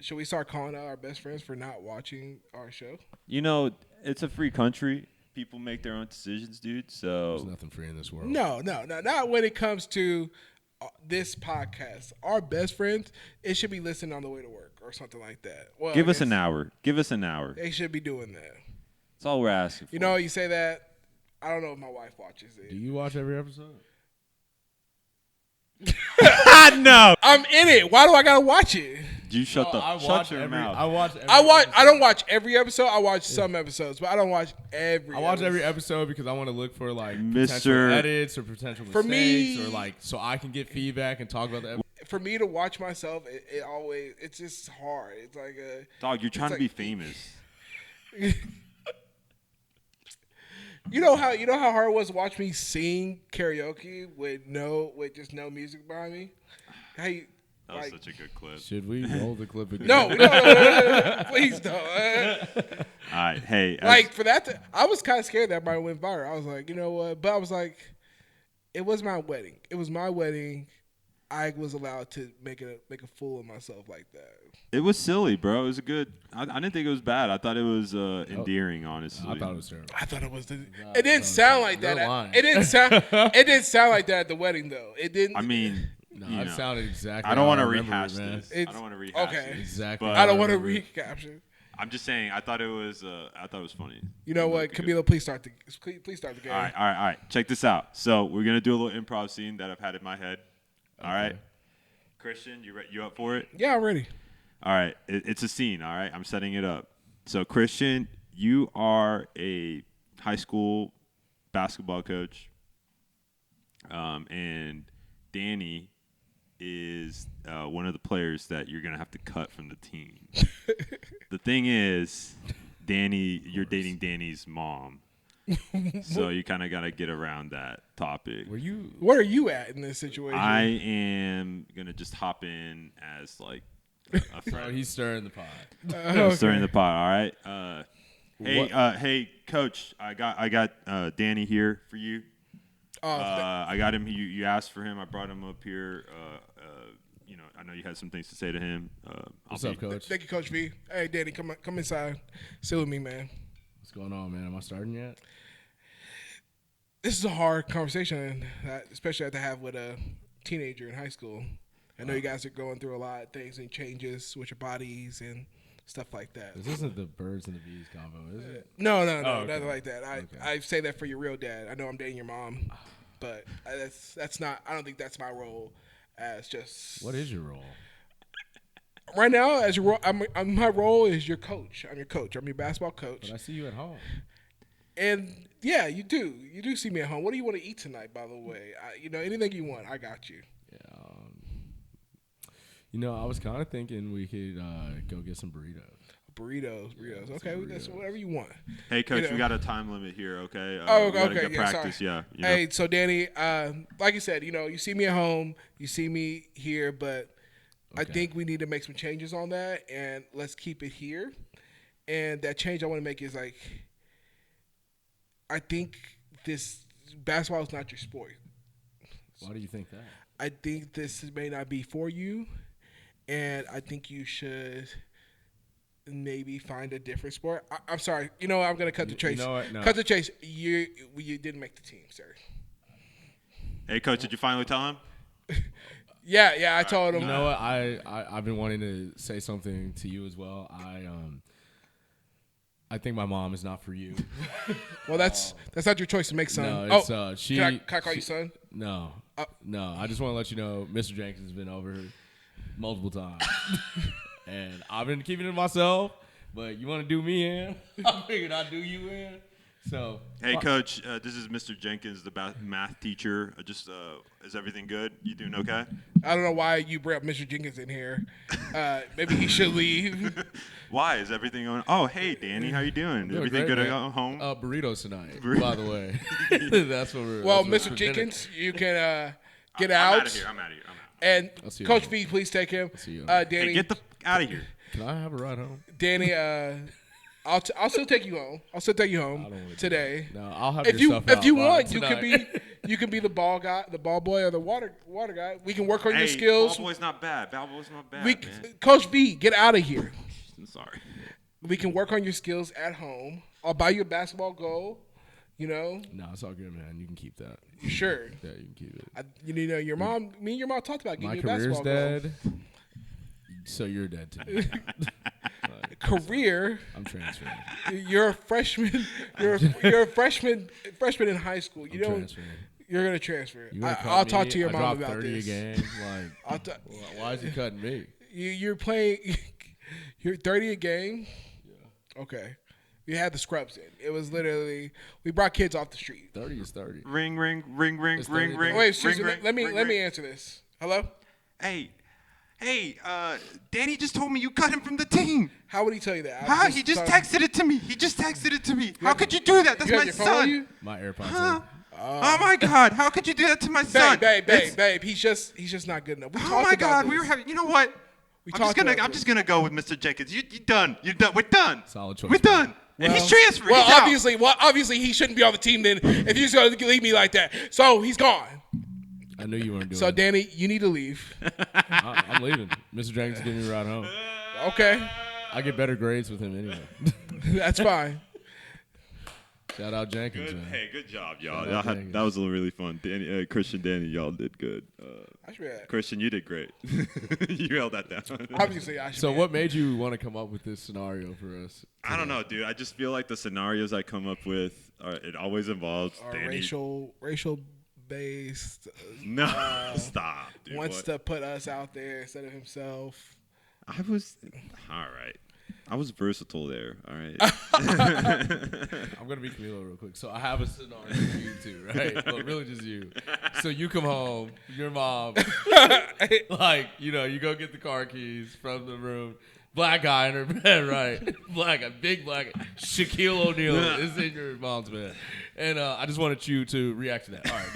Should we start calling out our best friends for not watching our show? You know, it's a free country. People make their own decisions, dude. There's So nothing free in this world. No, not when it comes to this podcast. Our best friends, it should be listening on the way to work or something like that. Well, give I us an guess hour. Give us an hour. They should be doing that. That's all we're asking for. You know, you say that. I don't know if my wife watches Do it. you watch every episode? no. I'm in it. Why do I gotta watch it? You shut I your mouth. I watch. I don't watch every episode. I watch some episodes, but I don't watch every. I watch every episode. episode because I want to look for like Mr. potential edits or potential For mistakes me- or like so I can get feedback and talk about the episode. For me to watch myself, it's just hard. It's like a. Dog, you're trying to like- be famous. You know how hard it was to watch me sing karaoke with just no music behind me. Hey, That was like, such a good clip. Should we roll the clip again? no, please don't. All right, hey. Like for that, I was kind of scared that might went viral. I was like, you know what? But I was like, it was my wedding. It was my wedding. I was allowed to make a fool of myself like that. it was silly, bro. It was a good. I didn't think it was bad. I thought it was endearing, honestly. I thought it was terrible. I thought it was. It didn't sound like that. You're lying. It didn't sound. It didn't sound like that at the wedding though. It didn't. I mean, No, you it know, sounded exactly. I don't how want to remember rehash it, man. this. I It's- don't want to rehash okay. this. Exactly. But- I don't want to remember it. recapture. I'm just saying. I thought it was. I thought it was funny. You know what, Camilo? Please start the game. All right. Check this out. So we're gonna do a little improv scene that I've had in my head. All right, Christian, you up for it? Yeah, I'm ready. All right, it's a scene. All right, I'm setting it up. So Christian, you are a high school basketball coach, and Danny is one of the players that you're gonna have to cut from the team. The thing is, Danny, you're dating Danny's mom, so you kind of gotta get around that topic. Were you? Where are you at in this situation? I am gonna just hop in as like a Oh, friend. he's stirring the pot. I'm stirring the pot. All right. What- Hey, Coach. I got Danny here for you. Oh, I got him. You asked for him. I brought him up here. You know, I know you had some things to say to him. What's up, Coach? thank you, Coach V. Hey, Danny, come inside. Sit with me, man. What's going on, man? Am I starting yet? This is a hard conversation, especially I have to have with a teenager in high school. I know you guys are going through a lot of things and changes with your bodies and stuff like that. This isn't the birds and the bees combo, is it? No, okay. nothing like that. I say that for your real dad. I know I'm dating your mom, but that's not. I don't think that's my role. As just What is your role? right now, as your role, my role is your coach. I'm your coach. I'm your basketball coach. But I see you at home. And yeah, you do. You do see me at home. What do you want to eat tonight? By the way, anything you want, I got you. Yeah. I was kind of thinking we could go get some burritos. Burritos. Okay, that's whatever you want. Hey, Coach. You know. We got a time limit here. Okay. Oh, we gotta okay, get yeah, practice. sorry. Yeah. You know? Hey, so Danny, like you said, you see me at home, you see me here, but I Okay. think we need to make some changes on that, and let's keep it here. And that change I want to make is like, I think this basketball is not your sport. Why do you think that? I think this may not be for you, and I think you should maybe find a different sport. I'm sorry. I'm going to cut the chase. You know what? No. Cut the chase. You didn't make the team, sir. Hey, Coach. Did you finally tell him? Yeah, I told him. You know what? I've been wanting to say something to you as well. I think my mom is not for you. Well, that's not your choice to make, son. No, it's she. Can I call you son? No, no. I just want to let you know, Mr. Jenkins has been over multiple times, and I've been keeping it to myself. But you want to do me in? I figured I'd do you in. So, Hey, Coach. This is Mr. Jenkins, the math teacher. Is everything good? You doing okay? I don't know why you brought Mr. Jenkins in here. Maybe he should leave. Why is everything going? Oh, hey, Danny. How you doing? doing Everything great, good man. at home? burritos tonight. By the way, that's what we're. Well, that's what Mr. we're Jenkins, you can get I'm out. out of here. I'm out of here. And I'll see you Coach home. V, please take him. see you home. Danny, Hey, get the out of here. Can I have a ride home? Danny. I'll still take you home. I'll still take you home don't wanna do today. No, I'll have If your you stuff out if you by want, you could tonight. be You can be the ball guy, the ball boy, or the water guy. We can work on your Hey, skills. Ball boy's not bad. Ball boy's not bad, We, man. Coach V, get out of here. I'm sorry. We can work on your skills at home. I'll buy you a basketball goal. You know, No, it's all good, man. You can keep that. sure. Yeah, you can keep it. You know, your mom. Me and your mom talked about getting My you a career's basketball goal. dead, so you're dead to me. Career. I'm transferring. You're a freshman. You're a freshman in high school. You I'm know, transferring. you're gonna transfer. You gonna cut I'll me? talk to your I mom dropped about 30 this. a game. Like, I'll t- why is he cutting me? you're playing. You're 30 a game. Yeah. Okay. We had the scrubs in. It was literally we brought kids off the street. 30 is 30. Ring. It's 30 Wait, excuse me. ring, Let me ring, let me ring. answer this. Hello. Hey, Danny just told me you cut him from the team. How would he tell you that? Huh? He just texted it to me. How could you do that? That's You have my your phone on son. you? My AirPods. Huh? Are- Oh my God! How could you do that to my son? Babe. He's just not good enough. We Oh talked my about God! this. We were having. You know what? talked about I'm this. just gonna go with Mr. Jenkins. You done. You're done. We're done. Solid choice, We're man. done. And he's transferred. Well, He's out. obviously he shouldn't be on the team then if he's going to leave me like that. So he's gone. I knew you weren't doing So it. Danny, you need to leave. I'm leaving. Mr. Jenkins giving me a ride home. Okay, I get better grades with him anyway. that's fine. Shout out Jenkins, man. Hey, good job, y'all. Shout out Jenkins. That was really fun. Danny, Christian, Danny, y'all did good. I should be at- Christian, you did great. You held that down. Obviously, I should. So be what made you want to come up with this scenario for us? I don't know, dude. I just feel like the scenarios I come up with, it always involves Or Danny. racial based No, stop, dude. wants What? to put us out there instead of himself. I was all right. I was versatile there. All right. I'm gonna be Camilo real quick. So I have a scenario for you too, right? Well, really just you. So you come home, your mom, like you go get the car keys from the room. Black guy in her bed, right? Black guy, big black guy. Shaquille O'Neal is in your mom's bed, and I just wanted you to react to that. All right,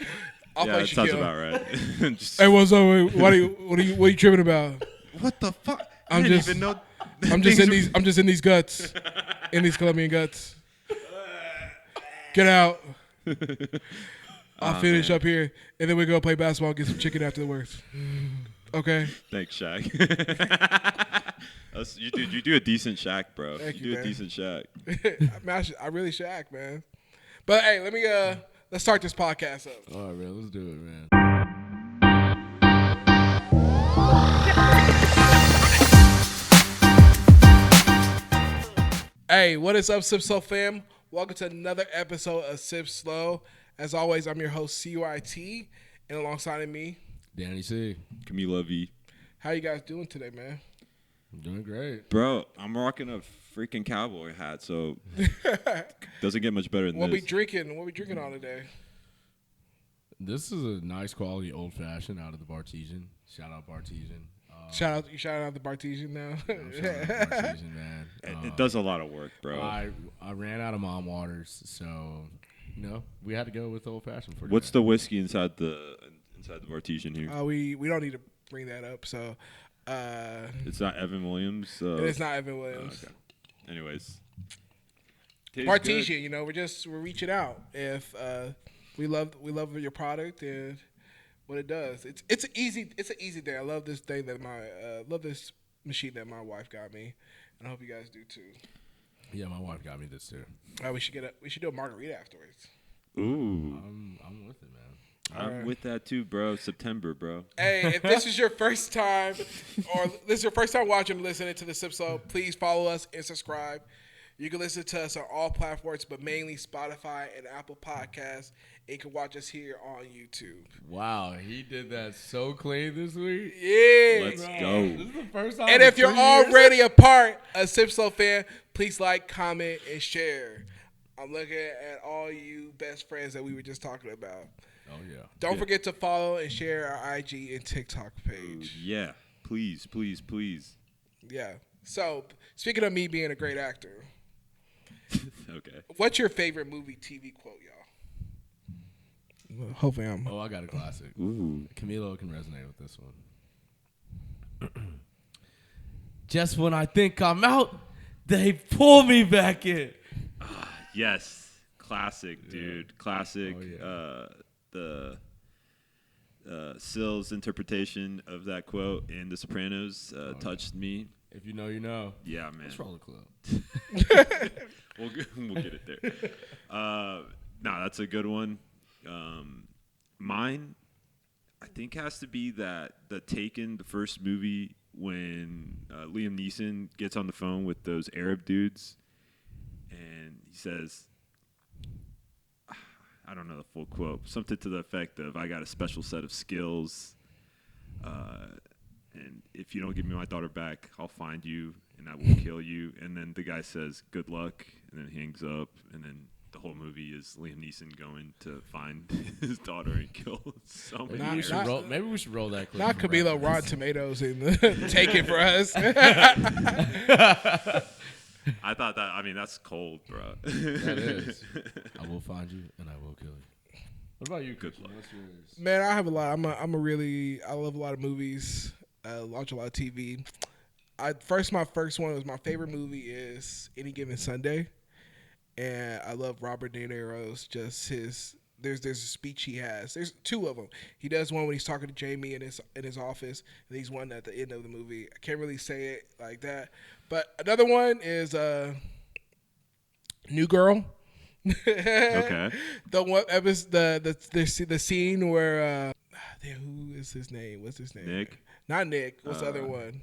go. I'll Yeah, play that sounds Shaquille. about right. Hey, what's up? What are you tripping about? What the fuck? I'm I didn't just- even know. I'm just in these guts, in these Colombian guts. Get out. I'll finish man. up here, and then we go play basketball and get some chicken afterwards. Okay. Thanks, Shaq. You do a decent Shaq, bro. Thank You you, do a man. decent Shaq. I really should act, man. But hey, let's start this podcast up. All right, man. Let's do it, man. Hey, what is up, Sip Slow fam? Welcome to another episode of Sip Slow. As always, I'm your host, CYT, and alongside of me, Danny C. Camila V. how you guys doing today, man? I'm doing great. Bro, I'm rocking a freaking cowboy hat, so doesn't get much better than What we this. drinking? What we drinking on today? This is a nice quality old fashioned out of the Bartesian. Shout out Bartesian. Shout out the Bartesian now. Shout out Bartesian, man. It does a lot of work, bro. I ran out of mom waters, so we had to go with old fashioned for What's today. the whiskey inside the Bartesian here? We don't need to bring that up. So It's not Evan Williams. it's not Evan Williams. Okay. Anyways, tastes good. Bartesian, we're reaching out. If we love your product and what it does. It's an easy thing. I love this thing that love this machine that my wife got me, and I hope you guys do too. Yeah, my wife got me this too. We should do a margarita afterwards. Ooh, I'm with it, man. I'm with that too, bro. September, bro. Hey, if this is your first time, or this is your first time watching or listening to the Sip Slow, please follow us and subscribe. You can listen to us on all platforms, but mainly Spotify and Apple Podcasts. And you can watch us here on YouTube. Wow, he did that so clean this week. Yeah. Let's Bro, go. This is the first time. And in if you're 3 years. already a part of Sip Slow fan, please like, comment, and share. I'm looking at all you best friends that we were just talking about. Oh yeah. Don't forget to follow and share our IG and TikTok page. Yeah, please. Yeah. So, speaking of me being a great actor, Okay. what's your favorite movie TV quote, y'all? Hopefully I'm. Oh, I got a classic. Ooh. Camilo can resonate with this one. Just when I think I'm out, they pull me back in. Yes. Classic, dude. Classic. Oh, The Sill's interpretation of that quote in The Sopranos touched me. If you know, you know. Yeah, man. Let's roll the club. We'll get it there. No, that's a good one. Mine, I think, has to be the Taken, the first movie, when Liam Neeson gets on the phone with those Arab dudes, and he says, I don't know the full quote, something to the effect of, "I got a special set of skills, and if you don't give me my daughter back, I'll find you and I will kill you." And then the guy says, "Good luck," and then hangs up, and then the whole movie is Liam Neeson going to find his daughter and kill so many Maybe Arabs. maybe we should roll that clip. Not for Camilo, reference. Rotten Tomatoes, and take it for us. I thought that. I mean, that's cold, bro. That is. I will find you and I will kill you. What about you, Christian? luck. What's yours? Man, I have a lot. I love a lot of movies. Watch a lot of TV. My first one was my favorite movie is Any Given Sunday, and I love Robert De Niro's There's a speech he has. There's two of them. He does one when he's talking to Jamie in his office, and he's one at the end of the movie. I can't really say it like that, but another one is New Girl. Okay. The one episode, the scene where who is his name? What's his name? Nick? Not Nick. What's the other one?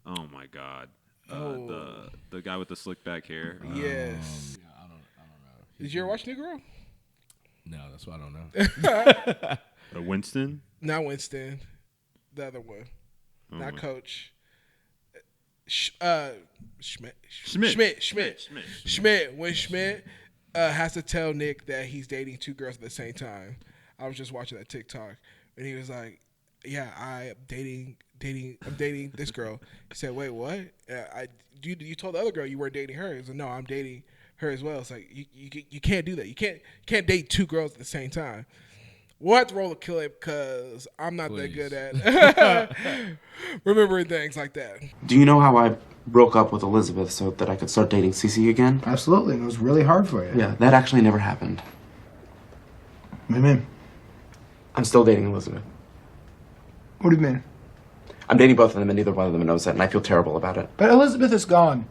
Oh my God. Oh. The guy with the slick back hair. Yes. Yeah, I don't know. Did you ever watch New Girl? No, that's why I don't know. Winston. Not Winston. The other one. Oh Not my- Coach. Schmidt. Schmidt. When Schmidt has to tell Nick that he's dating two girls at the same time. I was just watching that TikTok, and he was like, "Yeah, I'm dating this girl." He said, "Wait, what? You told the other girl you weren't dating her." He said, "No, I'm dating her as well." It's like you can't do that. You can't date two girls at the same time. We'll have to roll a clip because I'm not that Please. good at remembering things like that. Do you know how I broke up with Elizabeth so that I could start dating Cece again? Absolutely. It was really hard for you. Yeah, that actually never happened. What do you mean? I'm still dating Elizabeth. What do you mean? I'm dating both of them and neither one of them knows that, and I feel terrible about it. But Elizabeth is gone.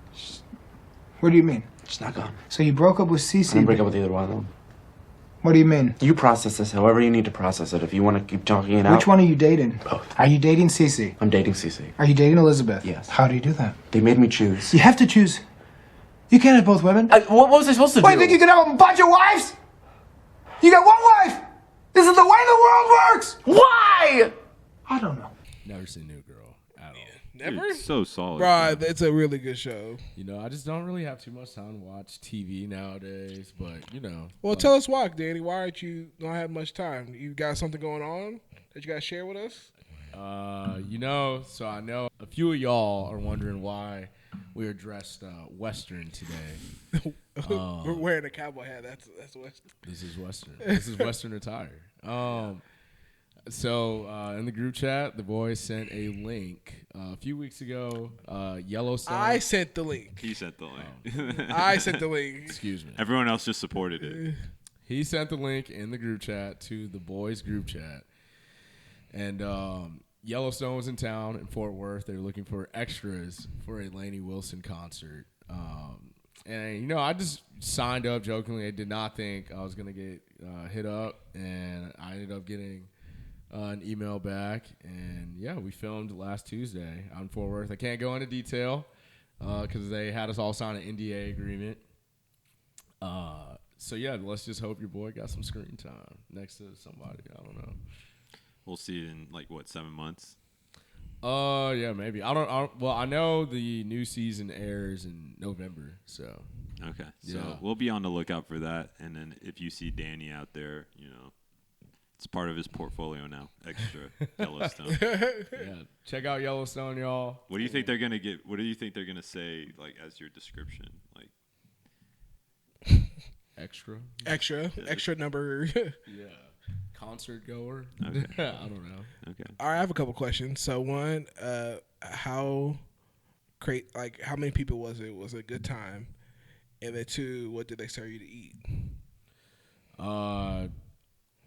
What do you mean? She's not gone. So you broke up with I Cece? didn't break up with either one of them. What do you mean? You process this however you need to process it. If you want to keep talking it out. Which one are you dating? Both. Are you dating Cece? I'm dating Cece. Are you dating Elizabeth? Yes. How do you do that? They made me choose. You have to choose. You can't have both women. What was I supposed to What, do? you think you can have a bunch of wives? You got one wife! This is the way the world works! Why? I don't know. Never seen New Girl at all. Never? Dude, so solid. Bro, man. it's a really good show. You know, I just don't really have too much time to watch TV nowadays. But you know, Well, tell us why, Danny. Why aren't you don't have much time? You got something going on that you got to share with us? so I know a few of y'all are wondering why we are dressed Western today. We're wearing a cowboy hat. That's what. This is Western. This is Western attire. So in the group chat, the boys sent a link a few weeks ago. Yellowstone. I sent the link. He sent the link. I sent the link. Excuse me. Everyone else just supported it. He sent the link in the group chat to the boys group chat. And Yellowstone was in town in Fort Worth. They were looking for extras for a Lainey Wilson concert. And, you know, I just signed up jokingly. I did not think I was going to get hit up. And I ended up getting an email back. And, yeah, we filmed last Tuesday out in Fort Worth. I can't go into detail because they had us all sign an NDA agreement. So, yeah, let's just hope your boy got some screen time next to somebody. I don't know. We'll see it in 7 months. Yeah, maybe. I don't. Well, I know the new season airs in November, so Okay. So Yeah. we'll be on the lookout for that. And then if you see Danny out there, it's part of his portfolio now. Extra Yellowstone. yeah, check out Yellowstone, y'all. What do you think they're gonna get? What do you think they're gonna say as your description? Extra number. yeah, concert goer. Okay. I don't know. Okay. All right, I have a couple questions. So one, how many people was it? Was it a good time? And then two, what did they serve you to eat?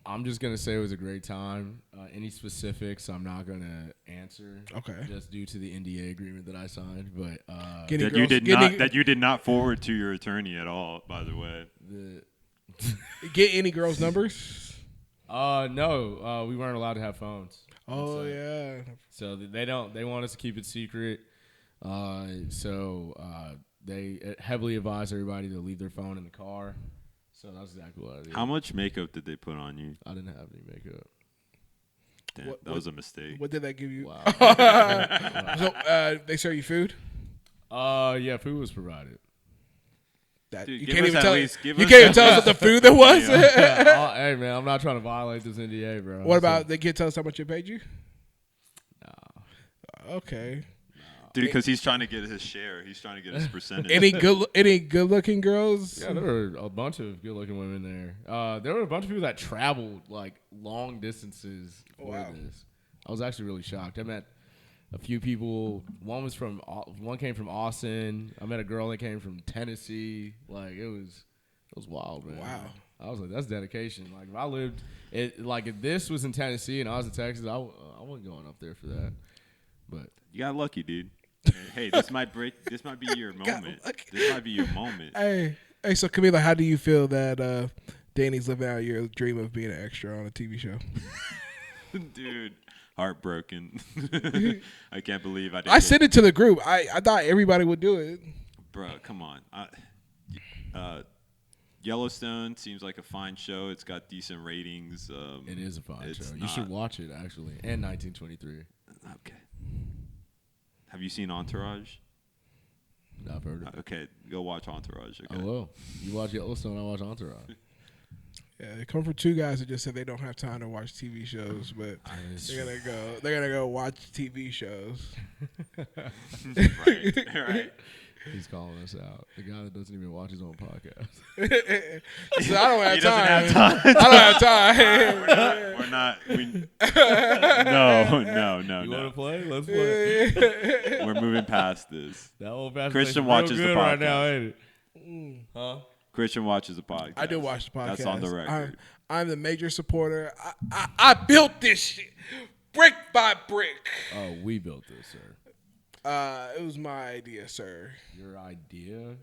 I'm just gonna say it was a great time. Any specifics, I'm not gonna answer. Okay. Just due to the NDA agreement that I signed, but Getting That you girls- did getting- not. That you did not forward to your attorney at all. By the way. Get any girls' numbers? No, we weren't allowed to have phones. Oh yeah. So they don't. They want us to keep it secret. They heavily advise everybody to leave their phone in the car. So that's exactly what I did. How much makeup did they put on you? I didn't have any makeup. Damn, What- that was a mistake. What did that give you? Wow. So they serve you food? Yeah, food was provided. That Dude, you give can't us even at tell. least- give You us can't even at tell us least- what the food that was. Hey man, I'm not trying to violate this NDA, bro. What about they can't tell us how much it paid you? No. Okay. Dude, because he's trying to get his share. He's trying to get his percentage. Any good looking girls? Yeah, there were a bunch of good-looking women there. There were a bunch of people that traveled like long distances for Wow. this. I was actually really shocked. I met a few people. One came from Austin. I met a girl that came from Tennessee. Like it was wild, man. Wow. I was like, that's dedication. Like if this was in Tennessee and I was in Texas, I wasn't going up there for that. But You got lucky, dude. Hey, this might be your moment. lucky. This might be your moment. Hey, so Camila, how do you feel that Danny's living out your dream of being an extra on a TV show? Dude, heartbroken. I can't believe I didn't. I sent it to the group. I thought everybody would do it. Bro, come on. Yellowstone seems like a fine show. It's got decent ratings. it is a fine it's show. You not- should watch it actually. And 1923. Okay. Have you seen Entourage? I've heard of it. Okay, go watch Entourage. Okay. I will. You watch Yellowstone, I watch Entourage. Yeah, they come from two guys that just said they don't have time to watch TV shows, but they're gonna go watch TV shows. right. He's calling us out. The guy that doesn't even watch his own podcast. So I don't have He time. doesn't have time. I don't have time. We're not. No. You want to play? Let's play. We're moving past this. That old fashioned Christian real watches the good right now, podcast. ain't it? Huh? Christian watches the podcast. I do watch the podcast. That's on the record. I'm the major supporter. I built this shit brick by brick. Oh, we built this, sir. It was my idea, sir. Your idea?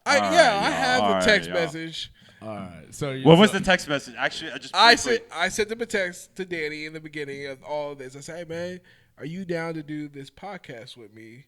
I have All a right, text y'all. message. All right. So What was the text message? Actually, I sent them a text to Danny in the beginning of all of this. I said, "Hey man, are you down to do this podcast with me?"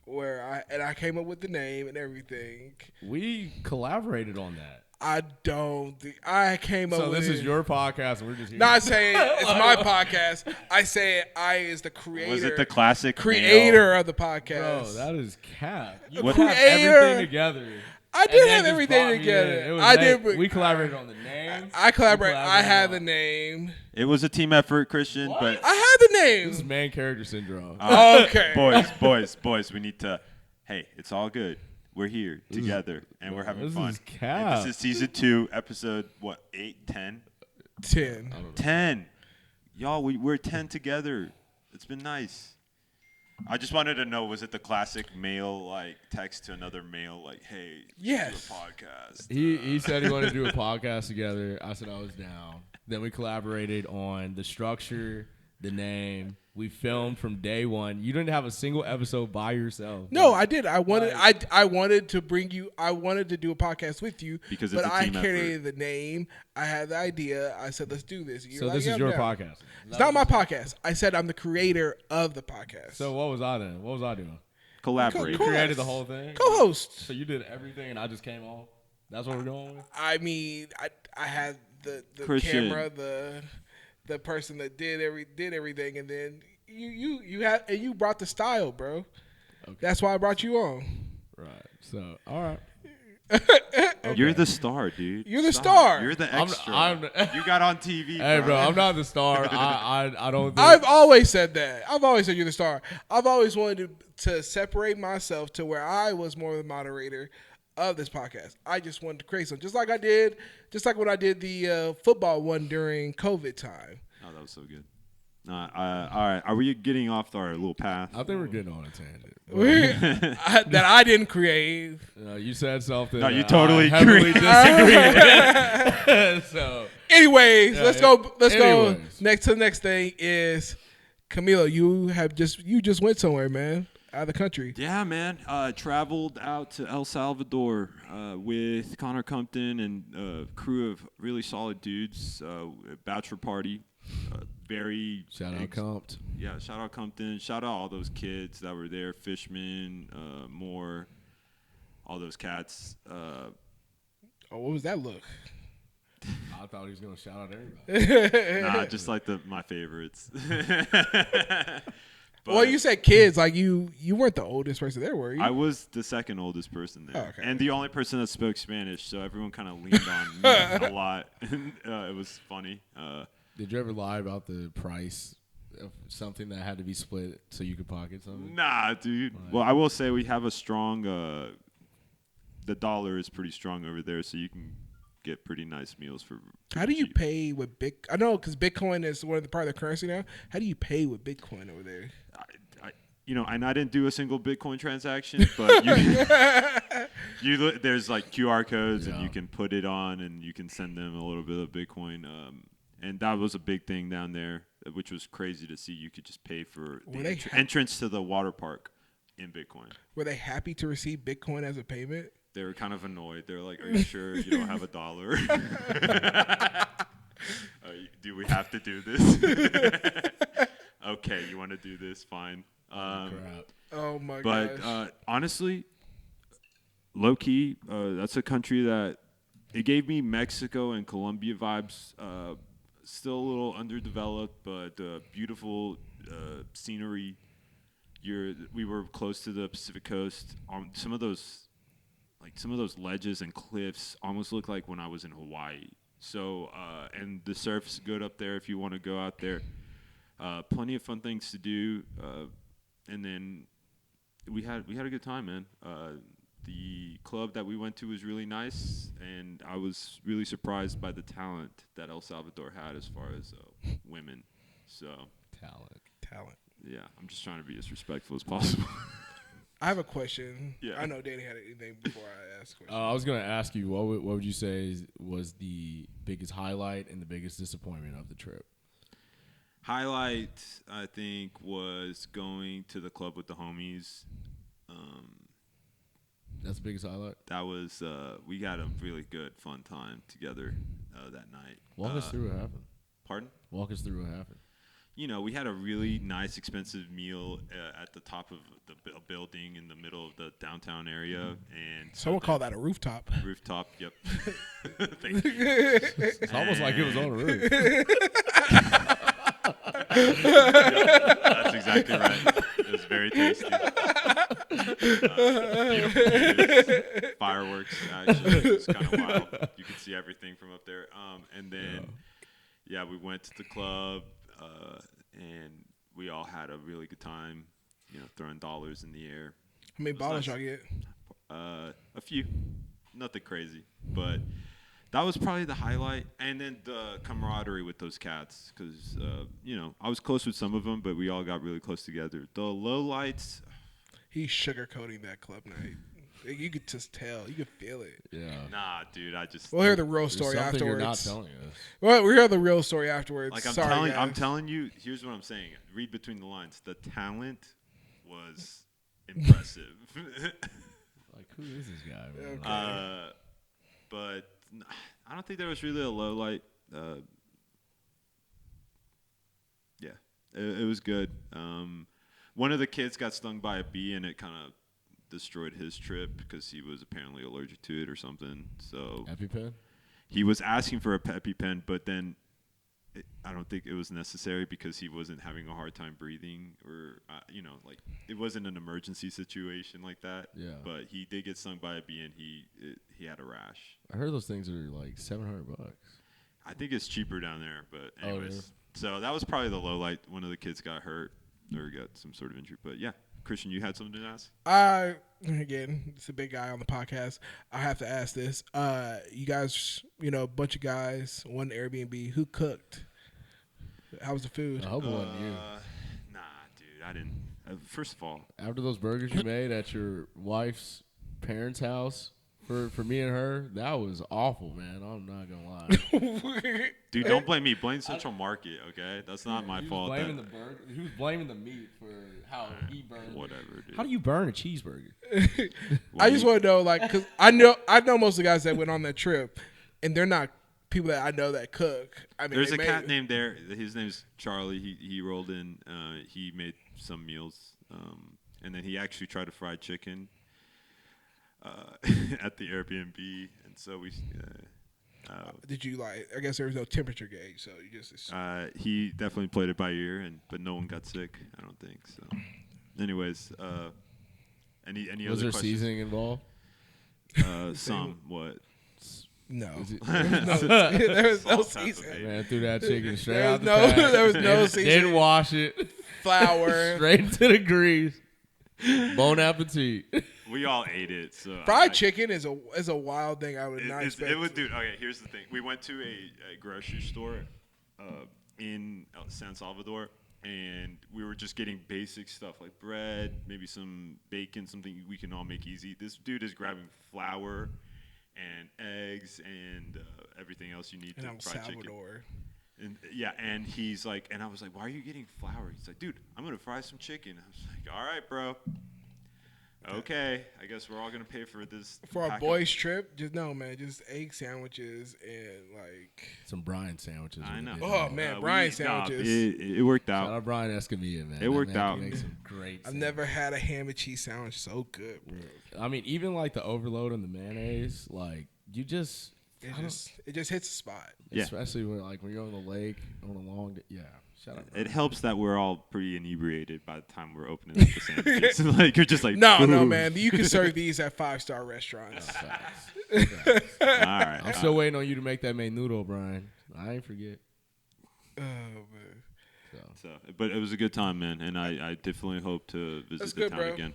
I came up with the name and everything. We collaborated on that. I came up So with this is your podcast, and we're just here. Not saying it's my podcast. I say I is the creator. Was it the classic creator of the Bro, podcast? that is cap. You What- have Creator. everything together. I and did then have just everything brought me together. in. It was I made- did. We collaborated on the name. I collaborate. I collaborated had on- the name. It was a team effort, Christian. But I had the This is name. man character syndrome. Okay. boys, we need to. Hey, it's all good. We're here together, and we're having this fun. is And cap. this is season 2, episode 8, 10? 10. 10. Y'all, we're 10 together. It's been nice. I just wanted to know, was it the classic male like text to another male like, hey, we should Yes. do a podcast? He said he wanted to do a podcast together. I said I was down. Then we collaborated on the structure, the name. We filmed from day one. You didn't have a single episode by yourself. No, I did. I wanted to bring you. I wanted to do a podcast with you Because but it's a I team created the name. I had the idea. I said, let's do this. You're So like, this "Yeah, is I'm your down." podcast. It's not my podcast. I said I'm the creator of the podcast. So what was I then? What was I doing? Collaborate. You Cool. created the whole thing? co-host. So you did everything and I just came on? That's what we're going with? I mean, I had the Christian. camera, the person that did everything, and then you had and you brought the style, bro. Okay. That's why I brought you on. Right. So, all right. You're the star, dude. You're the Stop. star. You're the I'm- extra. I'm- You got on TV, Hey, bro, I'm not the star. I don't think. I've always said that. I've always said you're the star. I've always wanted to separate myself to where I was more the moderator of this podcast. I just wanted to create something, just like when I did the football one during COVID time. Oh, that was so good. All right. Are we getting off our little path? I think we're getting on a tangent. That I didn't create. You said something. No, you that totally I heavily agree. disagree. So Anyways, Yeah, let's go. Let's go. anyways. Next to the next thing is Camilo. You just went somewhere, man, out of the country. Yeah, man. Traveled out to El Salvador with Connor Compton and a crew of really solid dudes. Bachelor party. Very shout out Comped. Yeah, shout out Compton. Shout out all those kids that were there. Fishman, Moore, all those cats. Oh, what was that look? I thought he was gonna shout out everybody. Nah, just like my favorites. Well, you said kids. Like you weren't the oldest person there, were you? I was the second oldest person there, Oh, okay. and the only person that spoke Spanish. So everyone kind of leaned on me a lot. It was funny. Did you ever lie about the price of something that had to be split so you could pocket something? Nah, dude. Well, I will say we have a strong. The dollar is pretty strong over there, so you can get pretty nice meals for. How do you cheap. pay with I know because Bitcoin is one of the part of the currency now. How do you pay with Bitcoin over there? And I didn't do a single Bitcoin transaction, but there's like QR codes and you can put it on and you can send them a little bit of Bitcoin. And that was a big thing down there, which was crazy to see. You could just pay for the entrance to the water park in Bitcoin. Were they happy to receive Bitcoin as a payment? They were kind of annoyed. They were like, "Are you sure you don't have $1? Do we have to do this?" Okay, you want to do this? Fine. Oh my gosh. But honestly, low key, that's a country that it gave me Mexico and Colombia vibes. Still a little underdeveloped, but beautiful scenery. We were close to the Pacific coast. Some of those ledges and cliffs almost look like when I was in Hawaii. So and the surf's good up there if you want to go out there. Plenty of fun things to do. And then we had a good time, man. The club that we went to was really nice, and I was really surprised by the talent that El Salvador had as far as women. So talent. Yeah, I'm just trying to be as respectful as possible. I have a question. Yeah. I know Danny had anything before I asked a question. I was gonna ask you what would you say was the biggest highlight and the biggest disappointment of the trip? Highlight, I think, was going to the club with the homies. That's the biggest highlight? That was, we had a really good, fun time together that night. Walk us through what happened. Pardon? Walk us through what happened. We had a really nice, expensive meal at the top of the building in the middle of the downtown area. And someone called that a rooftop. Rooftop, yep. Thank you. It's almost like it was on a roof. That's exactly right. It was very tasty. Fireworks, actually. It was kind of wild. You could see everything from up there. And then, we went to the club, and we all had a really good time, throwing dollars in the air. How many bottles y'all get? A few. Nothing crazy. But that was probably the highlight. And then the camaraderie with those cats. Because, I was close with some of them, but we all got really close together. The lowlights. He's sugarcoating that club night. You could just tell. You could feel it. Yeah. Nah, dude. We'll hear the real story something afterwards. You're not telling us. Well, we'll hear the real story afterwards. Like I'm telling you. Here's what I'm saying. Read between the lines. The talent was impressive. Like, who is this guy, man? Okay. But I don't think there was really a low light. It was good. One of the kids got stung by a bee, and it kind of destroyed his trip because he was apparently allergic to it or something. So EpiPen? he was asking for a EpiPen, but then I don't think it was necessary because he wasn't having a hard time breathing, or like it wasn't an emergency situation like that. Yeah. But he did get stung by a bee, and he had a rash. I heard those things are like $700. I think it's cheaper down there, but Oh, anyways. yeah. So that was probably the low light. One of the kids got hurt or got some sort of injury. But yeah, Christian, you had something to ask? Again, it's a big guy on the podcast. I have to ask this. You guys, a bunch of guys, one Airbnb, who cooked? How was the food? I hope it wasn't you. Nah, dude, I didn't. First of all, After those burgers you made at your wife's parents' house for me and her, that was awful, man. I'm not gonna lie. dude, don't blame me. Blame Central Market, okay? That's not my He was fault. blaming the burger. He was blaming the meat for how he burned. Whatever, dude. How do you burn a cheeseburger? I just want to know, like, because I know most of the guys that went on that trip, and they're not people that I know that cook. I mean, There's a cat named there. His name's Charlie. He rolled in. He made some meals, and then he actually tried to fry chicken at the Airbnb, and so we. Did you like? I guess there was no temperature gauge, so you just. He definitely played it by ear, but no one got sick. I don't think so. Anyways, any Was other there questions? seasoning involved? Some what? No, Is it- there was no Salt, pepper, season. baby. Man, threw that chicken straight There was out the no- pack. there was no Didn't- seasoning. Didn't wash it. Flour, Straight into the grease. Bon appetit. We all ate it. So fried chicken is a wild thing. I would not expect. It would, dude. Okay, here's the thing. We went to a grocery store in San Salvador, and we were just getting basic stuff like bread, maybe some bacon, something we can all make easy. This dude is grabbing flour and eggs and everything else you need in to El fry chicken. Salvador. And yeah, and he's like, and I was like, why are you getting flour? He's like, dude, I'm gonna fry some chicken. I was like, all right, bro. Okay, I guess we're all gonna pay for this. For our pack of- boys' trip, just no, man, just egg sandwiches and like. Some Brian sandwiches. I would know. have Oh, been- man, Brian sandwiches. It worked Shout out. out Brian Escamilla, man. It That worked man can out. Make some great. I've never had a ham and cheese sandwich so good, bro. I mean, even like the overload and the mayonnaise, like you just. It just hits a spot. Yeah. Especially when when you're on the lake on a long day. Yeah. Shout out. It helps that we're all pretty inebriated by the time we're opening up the sandwiches. Like you're just like, No, "Ooh." man, you can serve these at 5-star restaurants. All right. I'm still waiting on you to make that menudo, Brian. I ain't forget. Oh man, So, but it was a good time, man, and I definitely hope to visit That's the good, town bro. again.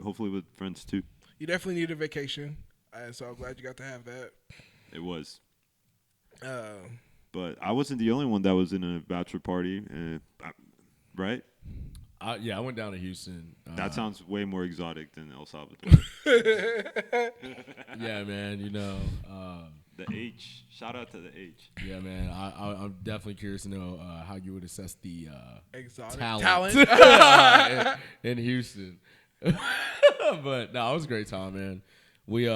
Hopefully with friends too. you definitely need a vacation, so I'm glad you got to have that. It was. Uh, But I wasn't the only one that was in a bachelor party, right? Yeah, I went down to Houston. That sounds way more exotic than El Salvador. Yeah, man. You know. The H. Shout out to the H. Yeah, man. I'm definitely curious to know how you would assess the exotic talent, in Houston. But no, it was a great time, man. We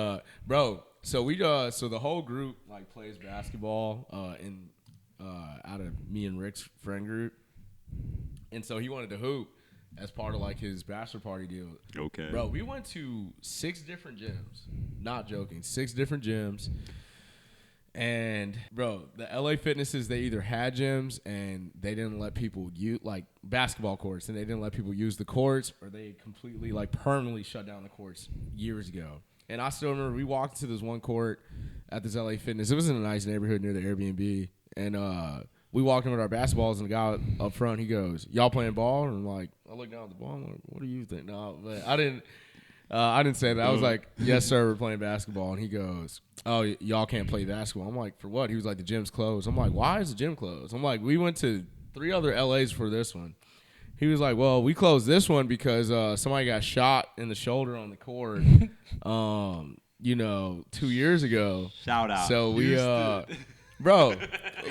bro. So so the whole group like plays basketball out of me and Rick's friend group, and so he wanted to hoop as part of like his bachelor party deal. Okay. Bro, we went to 6 different gyms. Not joking, 6 different gyms. And bro, the LA Fitnesses, they either had gyms and they didn't let people use like basketball courts, and they didn't let people use the courts, or they completely like permanently shut down the courts years ago. And I still remember we walked to this one court at this LA Fitness. It was in a nice neighborhood near the Airbnb, and we walked in with our basketballs, and the guy up front, he goes, "Y'all playing ball?" And I'm like, I look down at the ball, I'm like, "What do you think?" No, but I didn't say that. I was like, "Yes, sir, we're playing basketball." And he goes, "Oh, y'all can't play basketball." I'm like, "For what?" He was like, "The gym's closed." I'm like, "Why is the gym closed?" I'm like, "We went to 3 other LAs for this one." He was like, "Well, we closed this one because somebody got shot in the shoulder on the court, 2 years ago." Shout out. So we, bro,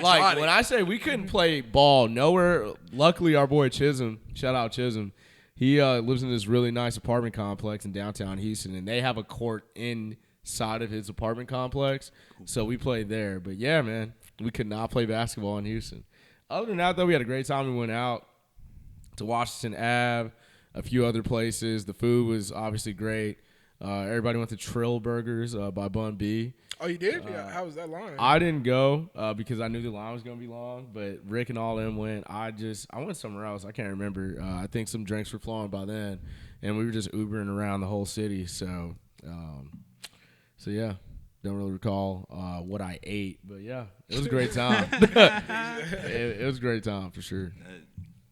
like when I say we couldn't play ball nowhere, luckily our boy Chisholm, shout out Chisholm, he lives in this really nice apartment complex in downtown Houston, and they have a court inside of his apartment complex. So we played there. But yeah, man, we could not play basketball in Houston. Other than that, though, we had a great time. We went out to Washington Ave, a few other places. The food was obviously great. Everybody went to Trill Burgers by Bun B. Oh, you did? Yeah. How was that line? I didn't go because I knew the line was going to be long, but Rick and all them went. I went somewhere else. I can't remember. I think some drinks were flowing by then, and we were just Ubering around the whole city. So yeah, don't really recall what I ate, but yeah, it was a great time. it was a great time for sure.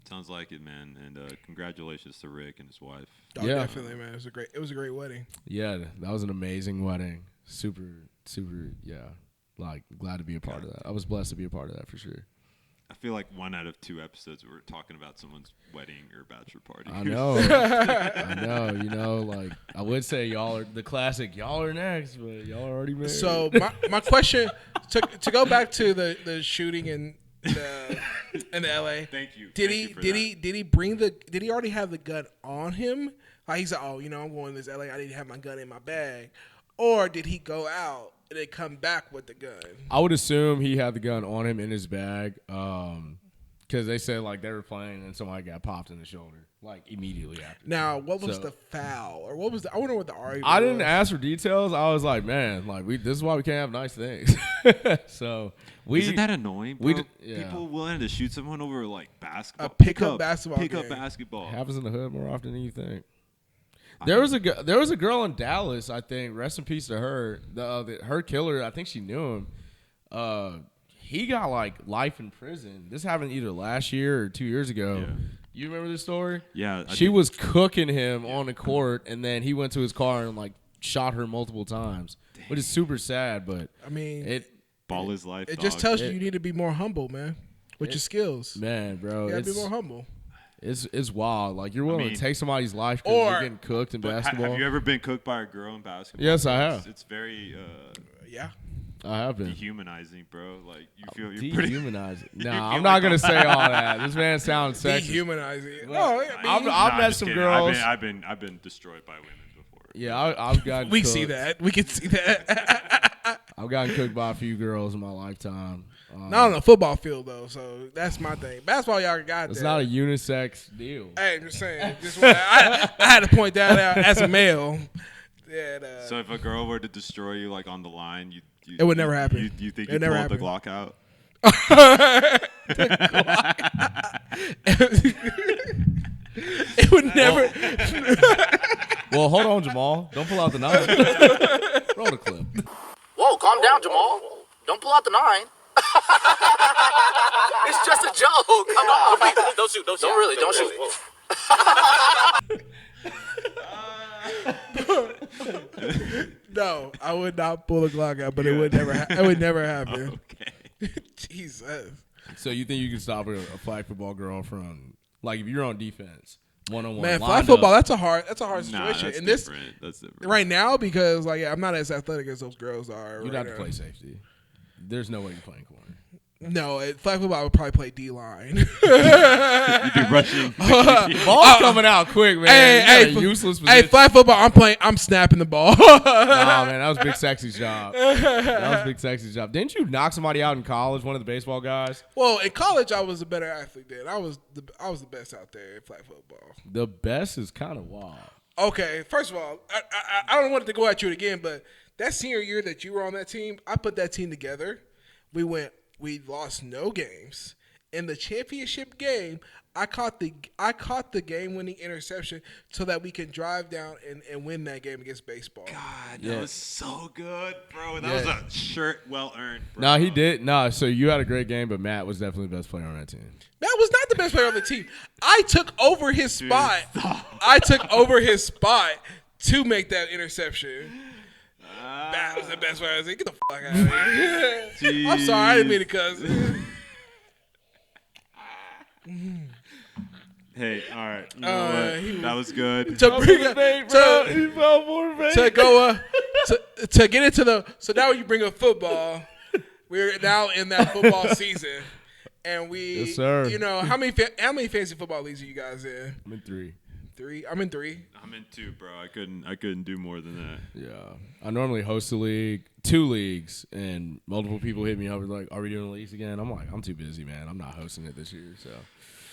Sounds like it, man. And congratulations to Rick and his wife. Oh, Yeah. definitely, man. It was a great wedding. Yeah, that was an amazing wedding. Super, yeah. Like, glad to be a part of that. I was blessed to be a part of that for sure. I feel like 1 out of 2 episodes we're talking about someone's wedding or bachelor party. I know. I know. You know, like I would say y'all are the classic. Y'all are next, but y'all are already married. So my question to go back to the shooting in LA. Thank you. Did Thank he you for did that. he did he bring the did he already have the gun on him? Like he said, oh, you know, I'm going to this LA. I need to have my gun in my bag. Or did he go out and then come back with the gun? I would assume he had the gun on him in his bag, because they said like they were playing and somebody got popped in the shoulder like immediately after. Now, what was So- the foul, or what was the? I wonder what the argument. I didn't was. ask for details. I was like, man, like this is why we can't have nice things. So Isn't that annoying, bro? yeah. People willing to shoot someone over like basketball. A pickup basketball Pick up game. basketball. happens in the hood more often than you think. There was a girl in Dallas, I think. Rest in peace to her. Her killer, I think she knew him. He got like life in prison. This happened either last year or 2 years ago. Yeah. You remember this story? Yeah, I She do. was cooking him on the court, and then he went to his car and like shot her multiple times, which is super sad. But I mean, it, Ball is life. it just dog. tells you need to be more humble, man, with your skills. man, bro, You gotta be it's more humble. it's wild. Like you're willing mean- to take somebody's life because Or- you're getting cooked in But basketball. have you ever been cooked by a girl in basketball? Yes, I have. It's very Yeah. I have been. dehumanizing, bro. Like you feel you're pretty. Dehumanizing. You Nah, feel I'm not like gonna a- say all that. This man sounds sexist. Dehumanizing. Well, No, I mean, I've Nah, met just some kidding. girls. I've been destroyed by women before. Yeah, I've gotten. we cooked. see that. We can see that. I've gotten cooked by a few girls in my lifetime. Not on the football field though, so that's my thing. Basketball, y'all got It's that. not a unisex deal. Hey, I'm just saying. I had to point that out as a male. That, So if a girl were to destroy you like on the line, you It would never happen. You think It you never pull up the happened. Glock out? it would never. Well, hold on, Jamal. Don't pull out the knife. Roll the clip. Whoa, calm down, Jamal. Don't pull out the 9. It's just a joke. Come on. Don't shoot. Don't really. Don't shoot. No, I would not pull a Glock out, but it would never. It would never happen. Okay. Jesus. So you think you can stop a flag football girl from, like, if you're on defense, one-on-one? Man, flag lined football. up? That's a hard Nah, situation. that's And this different. That's different. right now because like I'm not as athletic as those girls are. You'd right have to now. play safety. There's no way you're playing corner. No, flag football I would probably play D line. You'd be rushing. Ball's coming out quick, man. Hey, You got hey, a useless hey, position. flag football. I'm snapping the ball. Nah, man, that was Big Sexy's job. That was Big Sexy's job. Didn't you knock somebody out in college? One of the baseball guys. Well, in college, I was a better athlete then. I was the best out there in flag football. The best is kind of wild. Okay, first of all, I don't want to go at you again, but that senior year that you were on that team, I put that team together. We lost no games. In the championship game, I caught the game-winning interception so that we can drive down and win that game against baseball. God, Yeah. that was so good, bro. That Yeah. was a shirt well earned. No, he did. No, so you had a great game, but Matt was definitely the best player on that team. Matt was not the best player on the team. I took over his spot. I took over his spot to make that interception. Matt was the best player. I was like, get the fuck out of here. I'm sorry, I didn't mean to cuss. Hey, all right. You know what? That was good. To bring up, to go to get into the so now you bring up football. We're now in that football season, and we, Yes, sir. you know, how many fantasy football leagues are you guys in? I'm in 3. 3. I'm in 3. I'm in 2, bro. I couldn't do more than that. Yeah. I normally host a league, 2 leagues, and multiple people hit me up and like, are we doing leagues again? I'm like, I'm too busy, man. I'm not hosting it this year. So,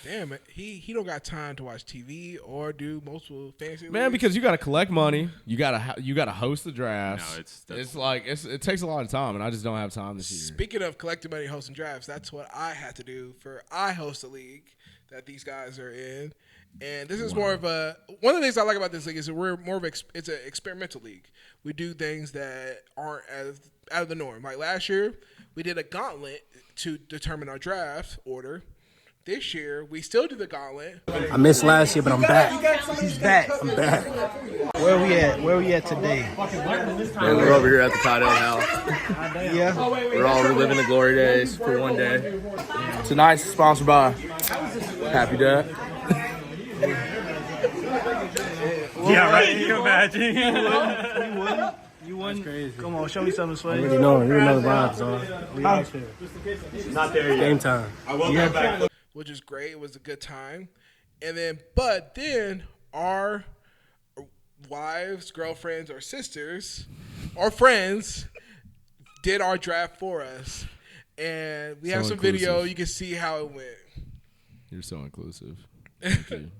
Damn it, he don't got time to watch TV or do multiple fantasy man, leagues. because you got to collect money, you got to host the drafts. No, it's like it takes a lot of time, and I just don't have time this year. Speaking of collecting money, hosting drafts, that's what I had to do I host a league that these guys are in. And this is more of one of the things I like about this league is that we're more of it's an experimental league. We do things that aren't as out of the norm. Like last year, we did a gauntlet to determine our draft order. this year we still do the gauntlet. I missed last year, but I'm back. He's back. I'm back. Where we at? Where we at today? And we're over here at the Tide House. Yeah. We're all reliving the glory days for one day. Tonight's sponsored by Happy Dad. Yeah, right. You can imagine. You wouldn't? Crazy. Come on, show me something, Sway. You know the vibes, dog. We out here. Not there yet. Game time. I will come back. Which is great. It was a good time. And then our wives, girlfriends, or sisters, or friends did our draft for us. And we have some video. You can see how it went. You're so inclusive. Thank you.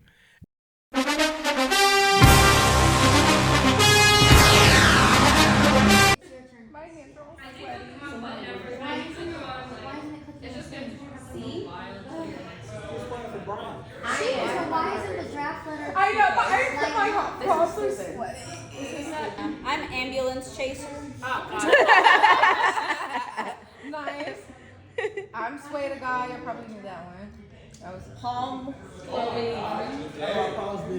I know, but I put my palms are sweating. I'm ambulance chaser. Nice. I'm Sway the guy. You probably knew that one. That was Palm holding.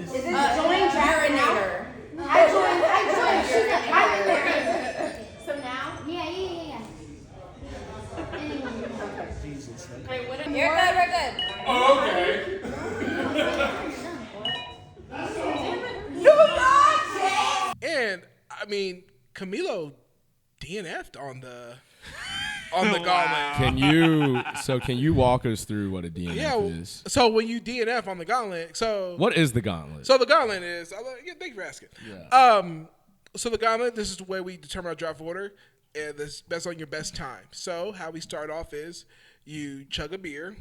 Is this join urinator? I joined. I'm in there. So now? Yeah. Okay, what are You're good. We're good. And I mean, Camilo DNF'd on the gauntlet. Can you walk us through what a DNF is? So when you DNF on the gauntlet, What is the gauntlet? So the gauntlet is. Thank you for asking. Yeah. So the gauntlet. This is the way we determine our draft order, and this based on your best time. So how we start off is you chug a beer,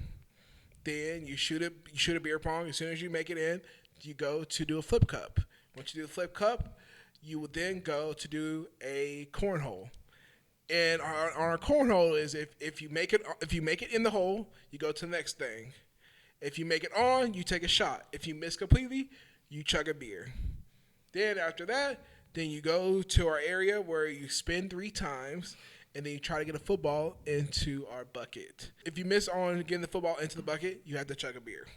then you shoot a beer pong. As soon as you make it in, you go to do a flip cup. Once you do the flip cup, you will then go to do a cornhole. And our cornhole is if you make it in the hole, you go to the next thing. If you make it on, you take a shot. If you miss completely, you chug a beer. Then after that, then you go to our area where you spin 3 times, and then you try to get a football into our bucket. If you miss on getting the football into the bucket, you have to chug a beer.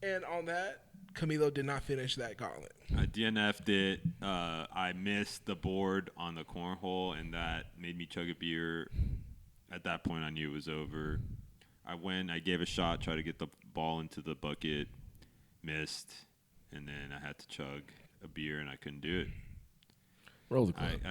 And on that, Camilo did not finish that gauntlet. I DNF'd it. I missed the board on the cornhole, and that made me chug a beer. At that point, I knew it was over. I gave a shot, tried to get the ball into the bucket, missed, and then I had to chug a beer, and I couldn't do it. Roll the clip.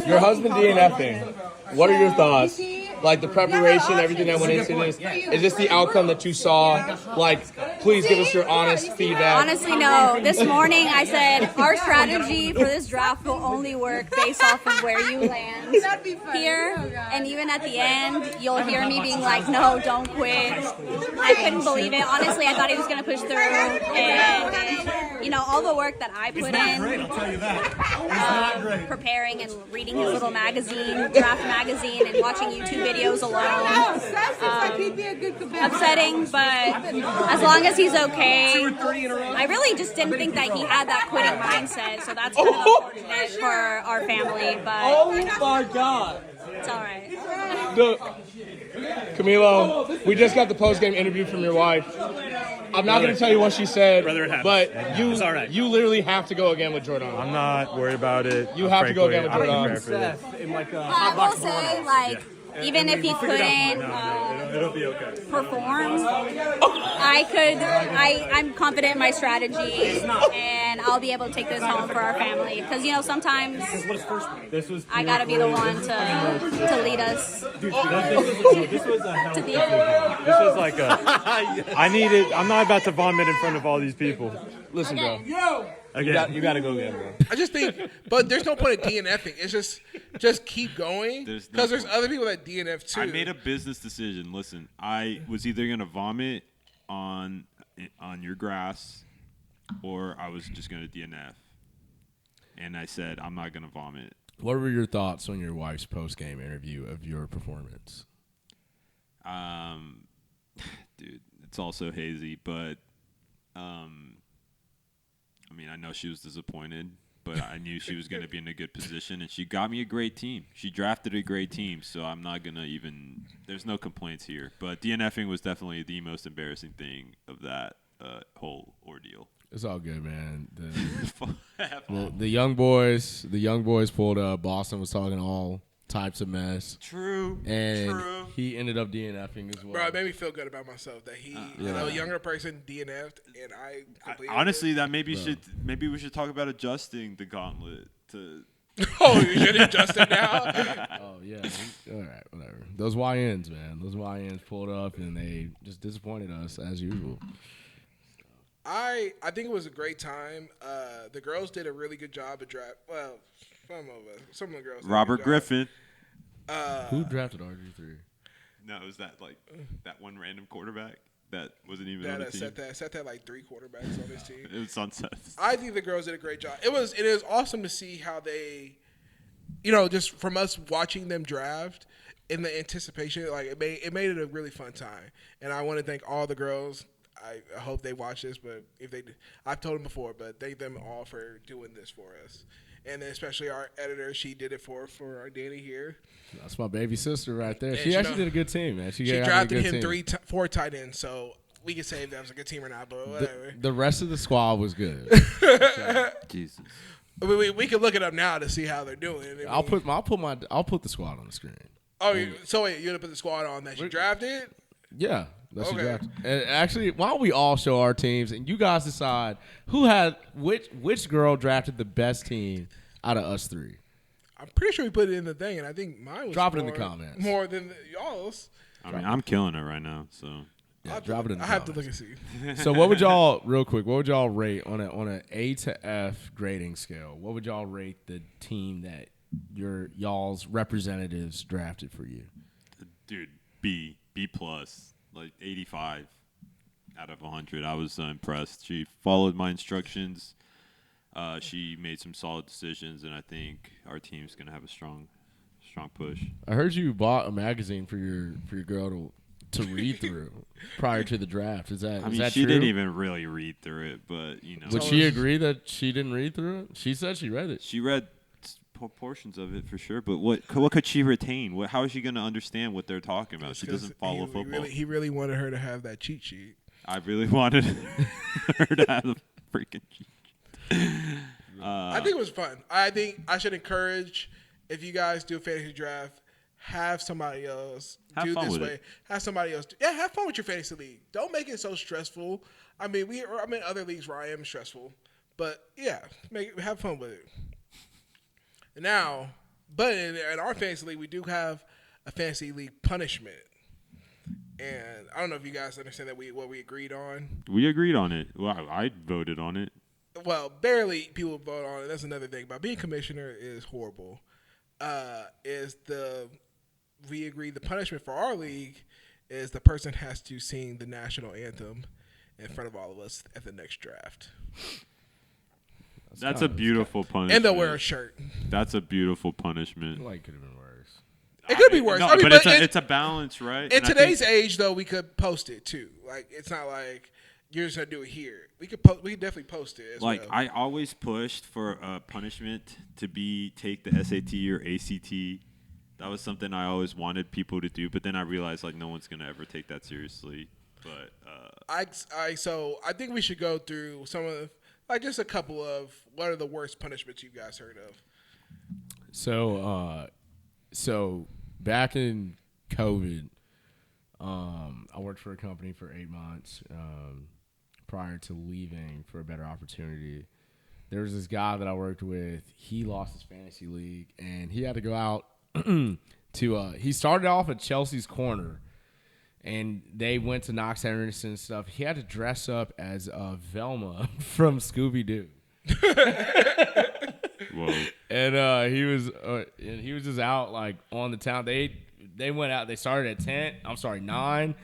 Your husband DNFing. What are your thoughts? Like the preparation, everything that went into this. Is this the outcome that you saw? Like, please give us your honest feedback. Honestly, no. This morning I said our strategy for this draft will only work based off of where you land here. And even at the end, you'll hear me being like, no, don't quit. I couldn't believe it. Honestly, I thought he was going to push through. And, all the work that I put in, I'll tell you that. preparing and reading his little magazine, draft magazine, and watching YouTube videos alone. Upsetting, but as long as he's okay. I really just didn't think that he had that quitting mindset, so that's kind of unfortunate for our family, but Oh my God. it's all right. Look, Camilo, we just got the post-game interview from your wife. I'm not going to tell you what she said, but you literally have to go again with Jordan. I'm not worried about it. You have to go again with Jordan. I will say, even if he couldn't It'll be okay. perform, I'm confident in my strategy, and I'll be able to take this home for our family. Because, sometimes I got to be the one to lead us to the end. This was like I'm not about to vomit in front of all these people. Listen, bro. Again. You got to go again, bro. I just think, but there's no point in DNFing. It's just keep going because there's other people that DNF too. I made a business decision. Listen, I was either gonna vomit on your grass, or I was just gonna DNF. And I said I'm not gonna vomit. What were your thoughts on your wife's post-game interview of your performance? Dude, it's all so hazy, but I know she was disappointed, but I knew she was going to be in a good position, and she got me a great team. She drafted a great team, so I'm not going to even – there's no complaints here. But DNFing was definitely the most embarrassing thing of that whole ordeal. It's all good, man. The young boys pulled up. Boston was talking all types of mess. True. And he ended up DNFing as well. Bro, it made me feel good about myself that he, a younger person DNF'd, and I completely honestly, that maybe we should talk about adjusting the gauntlet to. Oh, you should adjust it now. Oh yeah. All right, whatever. Those YNs, man. Those YNs pulled up and they just disappointed us as usual. I think it was a great time. The girls did a really good job of draft. Well, some of the girls. Robert Griffin. Who drafted RG3? No, it was that one random quarterback that wasn't even on the team. Set that like 3 quarterbacks on his team. It was Sunset. I think the girls did a great job. It is awesome to see how they, just from us watching them draft in the anticipation, like it made it a really fun time. And I want to thank all the girls. I hope they watch this, but if they, I've told them before, but thank them all for doing this for us. And then especially our editor, she did it for our Danny here. That's my baby sister right there. And she actually did a good team, man. She drafted him 4 tight ends, so we can say if that was a good team or not, but whatever. The rest of the squad was good. Jesus. We can look it up now to see how they're doing. I'll put the squad on the screen. Oh, so wait, you're gonna put the squad on that you drafted? Yeah. That's okay. Exactly. And actually, why don't we all show our teams and you guys decide who had which girl drafted the best team out of us 3? I'm pretty sure we put it in the thing, and I think mine was drop it in the comments more than y'all's. I mean, I'm killing it right now, so yeah, drop it in the comments. I have to look and see. So, what would y'all rate on an A to F grading scale? What would y'all rate the team that y'all's representatives drafted for you? Dude, B plus. Like 85 out of 100. I was impressed. She followed my instructions. She made some solid decisions, and I think our team's gonna have a strong push. I heard you bought a magazine for your girl to read through prior to the draft. Is that she true? didn't even really read through it, but Would she agree that she didn't read through it? She said she read it. She read portions of it for sure, but what could she retain? How is she going to understand what they're talking about? She doesn't follow football. He really wanted her to have that cheat sheet. I really wanted her to have the freaking cheat sheet. I think it was fun. I think I should encourage, if you guys do a fantasy draft, have somebody else do this way. Have somebody else. Have fun with your fantasy league. Don't make it so stressful. I mean, I'm in other leagues where I am stressful, but yeah, have fun with it. Now, but in our fantasy league, we do have a fantasy league punishment, and I don't know if you guys understand what we agreed on. We agreed on it. Well, I voted on it. Well, barely people vote on it. That's another thing. But being commissioner is horrible. We agreed the punishment for our league is the person has to sing the national anthem in front of all of us at the next draft. That's a beautiful punishment. And they'll wear a shirt. That's a beautiful punishment. Like, could have been worse. It could be worse. No, I mean, but it's a balance, right? In today's age, though, we could post it too. Like, it's not like you're just gonna do it here. We could definitely post it as well. I always pushed for a punishment to take the SAT or ACT. That was something I always wanted people to do, but then I realized no one's gonna ever take that seriously. But I think we should go through some of just a couple of what are the worst punishments you guys heard of. So back in COVID, I worked for a company for 8 months prior to leaving for a better opportunity. There was this guy that I worked with. He lost his fantasy league, and he had to go out to he started off at Chelsea's Corner, and they went to Knox Henderson and stuff. He had to dress up as Velma from Scooby-Doo. Whoa. And he was just out on the town. They went out. They started at 9,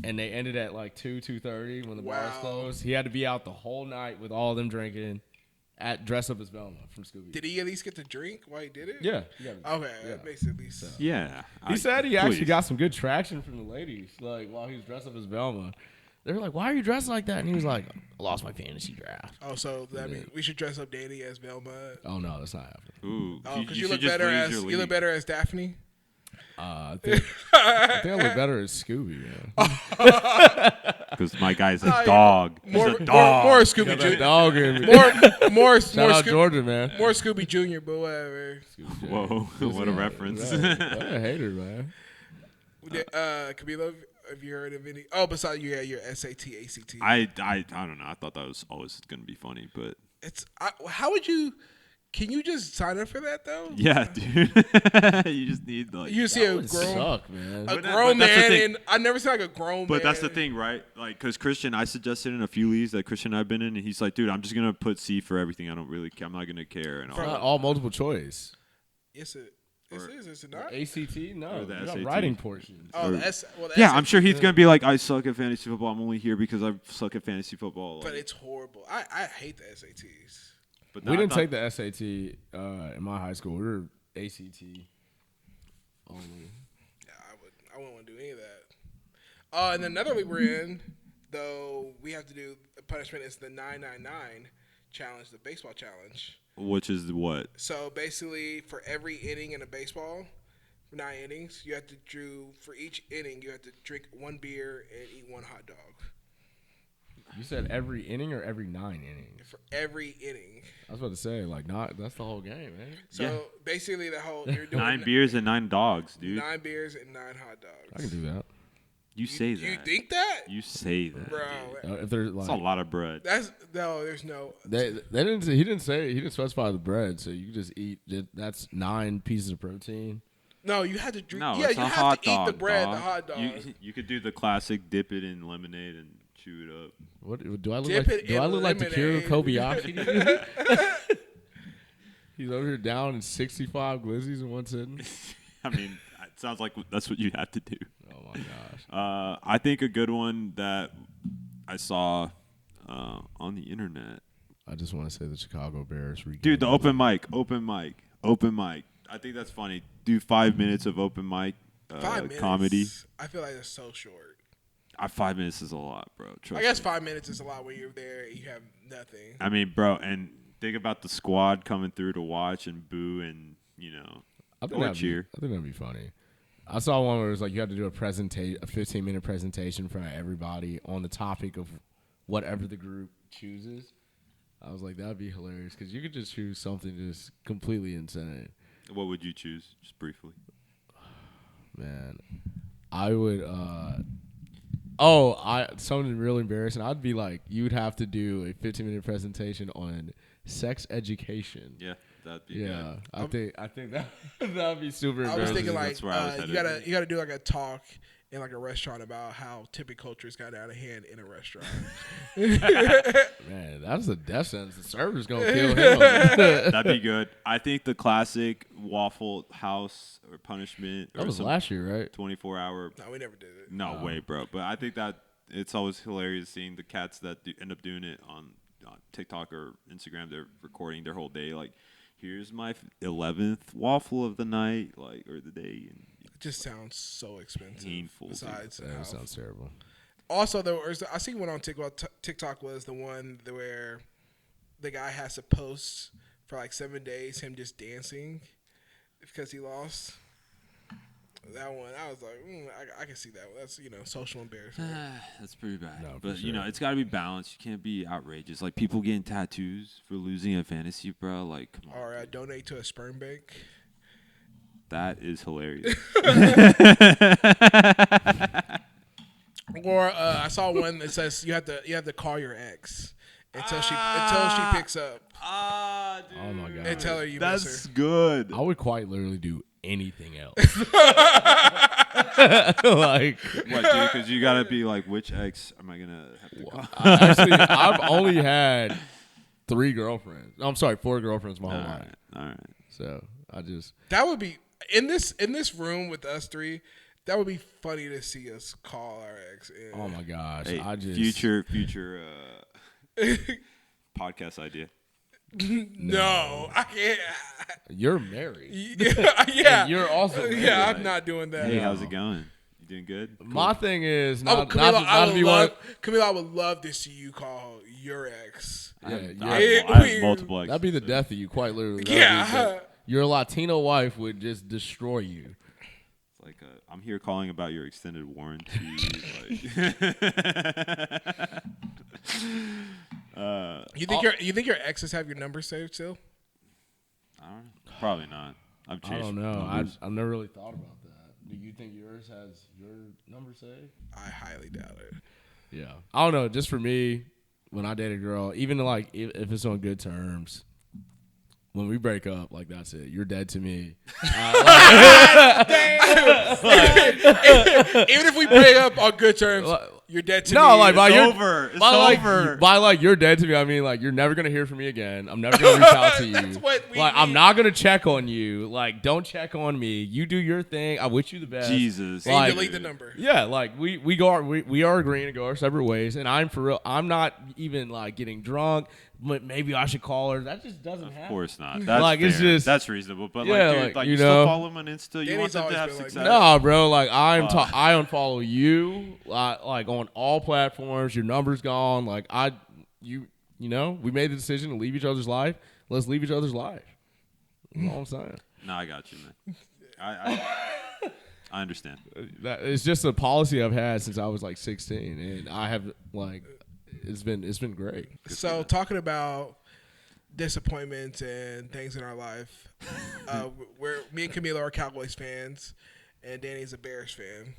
and they ended at 2:30 when the bars closed. He had to be out the whole night with all of them drinking. Dress up as Velma from Scooby. Did he at least get to drink while he did it? Yeah. Okay, that makes it at least. Yeah. He said he actually got some good traction from the ladies, while he was dressed up as Velma. They were like, "Why are you dressed like that?" And he was like, "I lost my fantasy draft." Oh, so that means we should dress up Danny as Velma. Oh no, that's not happening. Ooh, Oh, because you you look should just better raise as your you look league. better as Daphne. I think I look better as Scooby. Because my guy's a dog. He's More a dog. Scooby Got that Junior. dog in me. More Shout out Scoo- Georgia, man. More Scooby Junior, but whatever. Whoa, what a reference. What a hater, man. Camilo, have you heard of any? Oh, besides you had your SAT, ACT. I don't know. I thought that was always going to be funny, but how would you? Can you just sign up for that though? yeah, dude. You just need like. You see a grown, Suck, man. a But grown that's the man, thing. and I never seen like a grown. But man. that's the thing, right? Like, because Christian, I suggested in a few leagues that Christian and I've been in, and he's like, dude, I'm just gonna put C for everything. I don't really care. I'm not gonna care. And It's not all multiple choice. Yes, it is. Is it not? ACT, no. Or the You got SAT. writing portions. Oh, Or- the the yeah, SAT I'm sure he's gonna be like, I suck at fantasy football. I'm only here because I suck at fantasy football. But Like, it's horrible. I hate the SATs. but We didn't take the SAT in my high school. We were ACT only. Yeah, I wouldn't want to do any of that. And then another league we're in, though, we have to do the punishment is the 999 challenge, the baseball challenge. Which is what? So basically, for every inning in a baseball, for 9 innings, you have to for each inning you have to drink 1 beer and eat 1 hot dog. You said every inning or every 9 innings? For every inning. I was about to say, like, that's the whole game, man. So basically, you're doing 9 beers and 9 dogs, dude. 9 beers and 9 hot dogs. I can do that. You say that. You think that? You say that, Bro, If there's like, That's a lot of bread. there's no. they didn't. He didn't specify the bread, so you can just eat. That's 9 pieces of protein. No, you had to drink. No, yeah, it's you a have hot to eat dog, the bread, dog. the hot dog. You could do the classic, dip it in lemonade and chew it up. What do I look Dip like? it Do I in look like Takiro lemonade. Kobayashi? He's over here down in 65 glizzies in one sitting. I mean, it sounds like that's what you have to do. Oh my gosh! I think a good one that I saw on the internet. I just want to say the Chicago Bears. Dude, the open mic. I think that's funny. Do 5 minutes of open mic 5 minutes. comedy. I feel like it's so short. 5 minutes is a lot, bro. Trust I guess me. 5 minutes is a lot when you're there and you have nothing. I mean, bro, and think about the squad coming through to watch and boo and I think or that'd cheer. I think that'd be funny. I saw one where it was like you had to do a 15-minute presentation in front of everybody on the topic of whatever the group chooses. I was like, that'd be hilarious because you could just choose something just completely insane. What would you choose, just briefly? Man, I would. Something really embarrassing. I'd be like, you'd have to do a 15-minute presentation on sex education. Yeah, that'd be good. I think that'd be super embarrassing. I was thinking like That's where I was you headed. gotta do like a talk in like a restaurant about how tipping culture's got out of hand in a restaurant. Man, that's a death sentence. The server's gonna kill him. That'd be good. I think the classic Waffle House or punishment. That or was some last year, right? 24-hour. No, we never did it. No way, bro. But I think that it's always hilarious seeing the cats that end up doing it on TikTok or Instagram. They're recording their whole day. Like, here's my 11th waffle of the night, like, or the day. And It just sounds so expensive. Painful, dude. Besides, That sounds terrible. also I seen one on TikTok. TikTok was the one where the guy has to post for like 7 days him just dancing because he lost. That one, I was like, I can see that. That's social embarrassment. That's pretty bad. No, for but sure. it's got to be balanced. You can't be outrageous. Like people getting tattoos for losing at fantasy, bro. Like, come on, Or donate to a sperm bank. that is hilarious. Or I saw one that says you have to call your ex until she picks up Oh my god! and tell her you miss That's her. good. I would quite literally do anything else. Like, What, dude? Because you gotta be like, which ex am I gonna have to call? actually, I've only had 3 girlfriends. I'm sorry, 4 girlfriends my whole life. All right. So I just That would be in this room with us 3. That would be funny to see us call our ex. In. oh my gosh, Hey, I just future podcast idea. No, I can't. You're married. Yeah, And you're also married. yeah. I'm not doing that. Hey, how's it going? You doing good? My thing is Camilo, Camilo, I would love to see you call your ex. I have multiple exes. That'd be the death of you, quite literally. Your Latino wife would just destroy you. It's like I'm here calling about your extended warranty. You think your exes have your number saved still? I don't know. Probably not. I've changed. I don't know. numbers. I've never really thought about that. Do you think yours has your number saved? I highly doubt it. Yeah. I don't know. Just for me, when I date a girl, even like if it's on good terms, when we break up, like that's it. You're dead to me. Even if we break up on good terms, you're dead to me. No, like it's over. It's over. By like you're dead to me, I mean like you're never gonna hear from me again. I'm never gonna reach out to you. That's what we I'm not gonna check on you. Like, don't check on me. You do your thing. I wish you the best. Jesus. Like, delete the number. Yeah, like we are agreeing to go our separate ways, and I'm for real. I'm not even like getting drunk. But maybe I should call her. That just doesn't happen. Of course not. That's like fair. it's just that's reasonable. But yeah, like, dude, you still follow him on Insta. You want them to have success. No, bro. Like I unfollow you. Like on all platforms. Your number's gone. Like you know, we made the decision to leave each other's life. Let's leave each other's life. That's all I'm saying. No, I got you, man. I understand. It's just a policy I've had since I was like 16, and I have like. It's been great. So talking about disappointments and things in our life, me and Camilo are Cowboys fans, and Danny's a Bears fan,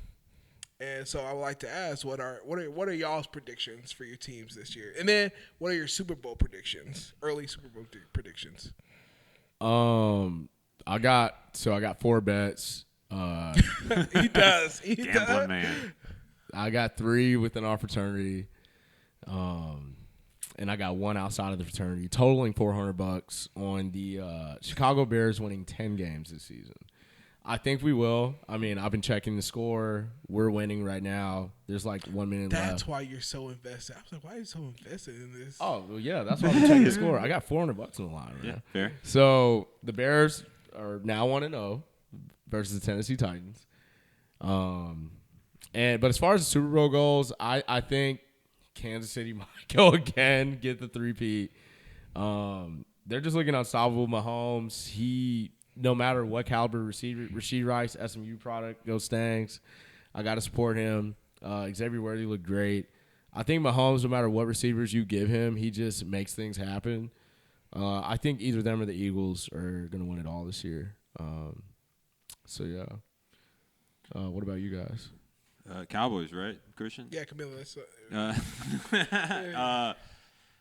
and so I would like to ask what are y'all's predictions for your teams this year, and then what are your Super Bowl predictions, early Super Bowl predictions? I got 4 bets. He does. Gambling man. I got 3 within our fraternity. And I got 1 outside of the fraternity, totaling $400 on the Chicago Bears winning 10 games this season. I think we will. I mean, I've been checking the score. We're winning right now. There's like 1 minute left. That's why you're so invested. I was like, why are you so invested in this? Oh, well, yeah, that's why I've been checking the score. I got $400 on the line right now. Fair. So the Bears are now 1-0 versus the Tennessee Titans. But as far as the Super Bowl goes, I think Kansas City might go again, get the 3-peat. They're just looking unstoppable. Mahomes, no matter what caliber receiver, Rashee Rice, SMU product, go Stangs. I got to support him. Xavier Worthy looked great. I think Mahomes, no matter what receivers you give him, he just makes things happen. I think either them or the Eagles are going to win it all this year. So, yeah. What about you guys? Cowboys, right, Christian? Yeah, Camilo. That's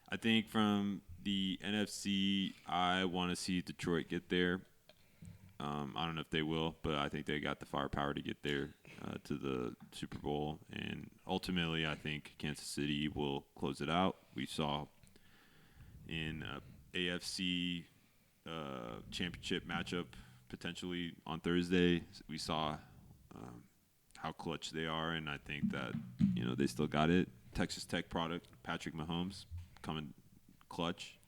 I think from the NFC, I want to see Detroit get there. I don't know if they will, but I think they got the firepower to get there to the Super Bowl. And ultimately, I think Kansas City will close it out. We saw in AFC championship matchup potentially on Thursday, we saw how clutch they are, and I think that they still got it. Texas Tech product, Patrick Mahomes, coming clutch.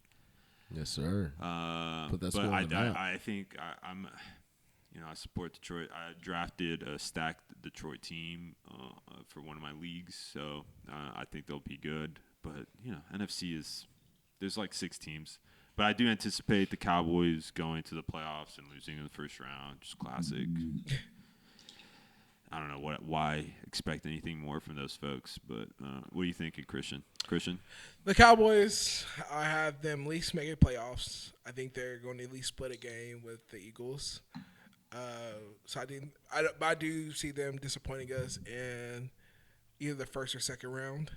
Yes, sir. But I think I'm, I support Detroit. I drafted a stacked Detroit team for one of my leagues, so I think they'll be good. But NFC there's like 6 teams, but I do anticipate the Cowboys going to the playoffs and losing in the first round. Just classic. I don't know why expect anything more from those folks, but what do you think, Christian? The Cowboys, I have them at least making playoffs. I think they're going to at least split a game with the Eagles. So I do see them disappointing us in either the first or second round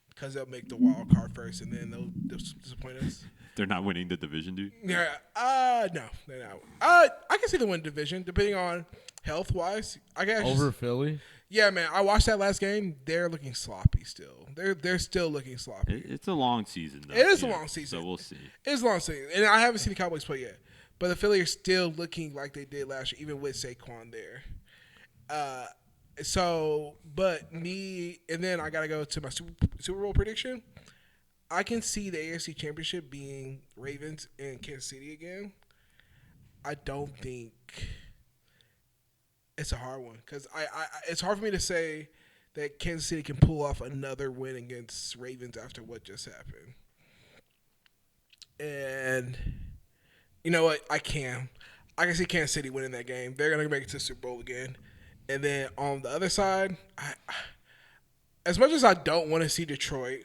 because they'll make the wild card first and then they'll disappoint us. They're not winning the division, dude? Yeah, no, they're not. I can see them win division depending on health-wise. I guess over Philly. Yeah, man. I watched that last game. They're looking sloppy still. They're still looking sloppy. It's a long season, though. It is a long season. So we'll see. It's a long season. And I haven't seen the Cowboys play yet. But the Philly are still looking like they did last year, even with Saquon there. And then I got to go to my Super Bowl prediction. I can see the AFC Championship being Ravens and Kansas City again. I don't think It's a hard one because it's hard for me to say that Kansas City can pull off another win against Ravens after what just happened. And you know what? I can see Kansas City winning that game. They're gonna make it to the Super Bowl again. And then on the other side, as much as I don't want to see Detroit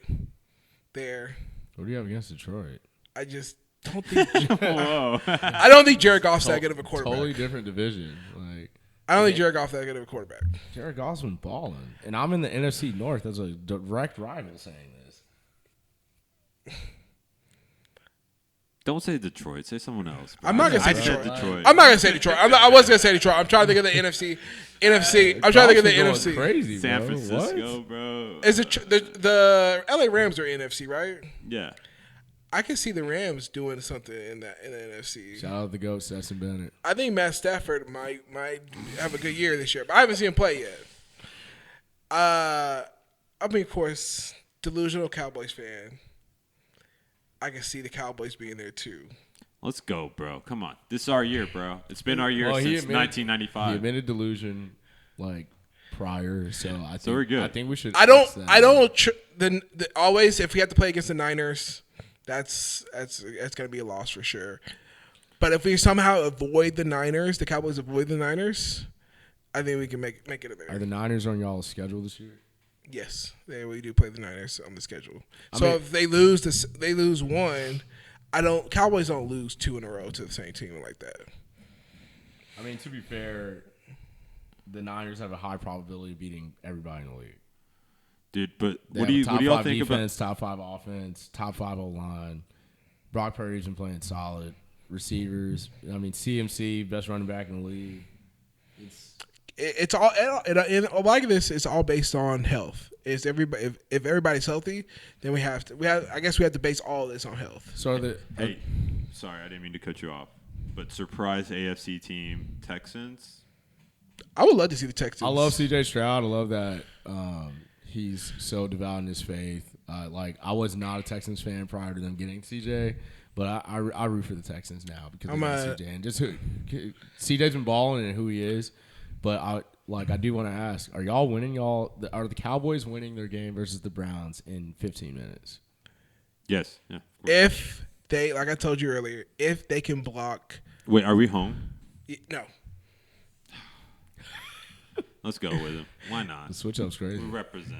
there, What do you have against Detroit? I just don't think. Whoa. I don't think Jared Goff's that good of a quarterback. Totally different division. Like I don't think Jared Goff's that good of a quarterback. Jared Goff's been balling, and I'm in the NFC North as a direct rival saying this. Don't say Detroit. Say someone else. Bro. I'm not gonna say I Detroit. said Detroit. I'm not gonna say Detroit. I was gonna say Detroit. I'm trying to think of the NFC. I'm trying to think of the NFC. Crazy, San bro. Francisco, What? bro. Is it the LA Rams are NFC, right? Yeah. I can see the Rams doing something in the NFC. Shout out the GOAT, Stetson Bennett. I think Matt Stafford might have a good year this year, but I haven't seen him play yet. I mean, of course, delusional Cowboys fan. I can see the Cowboys being there too. Let's go, bro. Come on. This is our year, bro. It's been our year since 1995. He admitted delusion like prior, so I think we're good. I think we should. Always if we have to play against the Niners, that's gonna be a loss for sure. But if we somehow avoid the Niners, the Cowboys avoid the Niners, I think we can make it a there. Are the Niners on y'all's schedule this year? Yes, we do play the Niners on the schedule. If they lose one. Cowboys don't lose 2 in a row to the same team like that. I mean, to be fair, the Niners have a high probability of beating everybody in the league. Dude, but They what have do top y'all 5 think defense, about? top 5 offense, top 5 O-line. Brock Purdy's been playing solid. Receivers. I mean, CMC, best running back in the league. It's all like this. It's all based on health. Is everybody if everybody's healthy, then we have to base all this on health. So Hey, sorry, I didn't mean to cut you off, but surprise AFC team Texans. I would love to see the Texans. I love C.J. Stroud. I love that he's so devout in his faith. I was not a Texans fan prior to them getting C.J., but I root for the Texans now because they got C.J. And just C.J.'s been balling and who he is. But I do want to ask: are y'all winning? Are the Cowboys winning their game versus the Browns in 15 minutes? Yes. Yeah. If they, like I told you earlier, if they can block. Wait, are we home? No. Let's go with them. Why not? The switch up's crazy. We represent.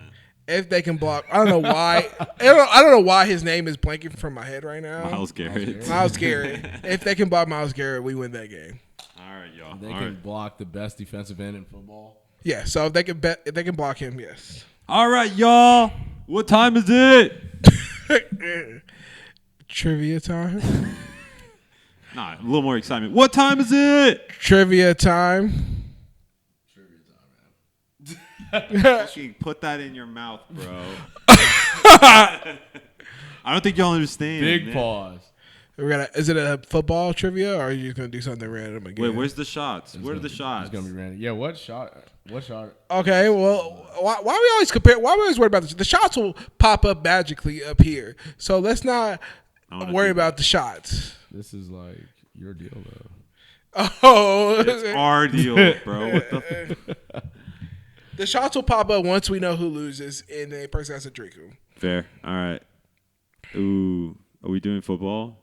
If they can block, I don't know why. I don't know why his name is blanking from my head right now. Myles Garrett. Myles Garrett. If they can block Myles Garrett, we win that game. All right, y'all. They can block the best defensive end in football. Yeah, so if they can block him, yes. All right, y'all. What time is it? Trivia time. Nah, a little more excitement. What time is it? Trivia time. Fucking put that in your mouth, bro. I don't think y'all understand. Big pause. Is it a football trivia, or are you just gonna do something random again? Wait, where's the shots? Where are the shots? It's gonna be random. Yeah, what shot? Okay, well, why we always compare? Why we always worry about this? The shots will pop up magically up here, so let's not worry about the shots. This is like your deal, though. Oh, it's our deal, bro. What the? The shots will pop up once we know who loses, and the person has to drink them. Fair. All right. Ooh, are we doing football?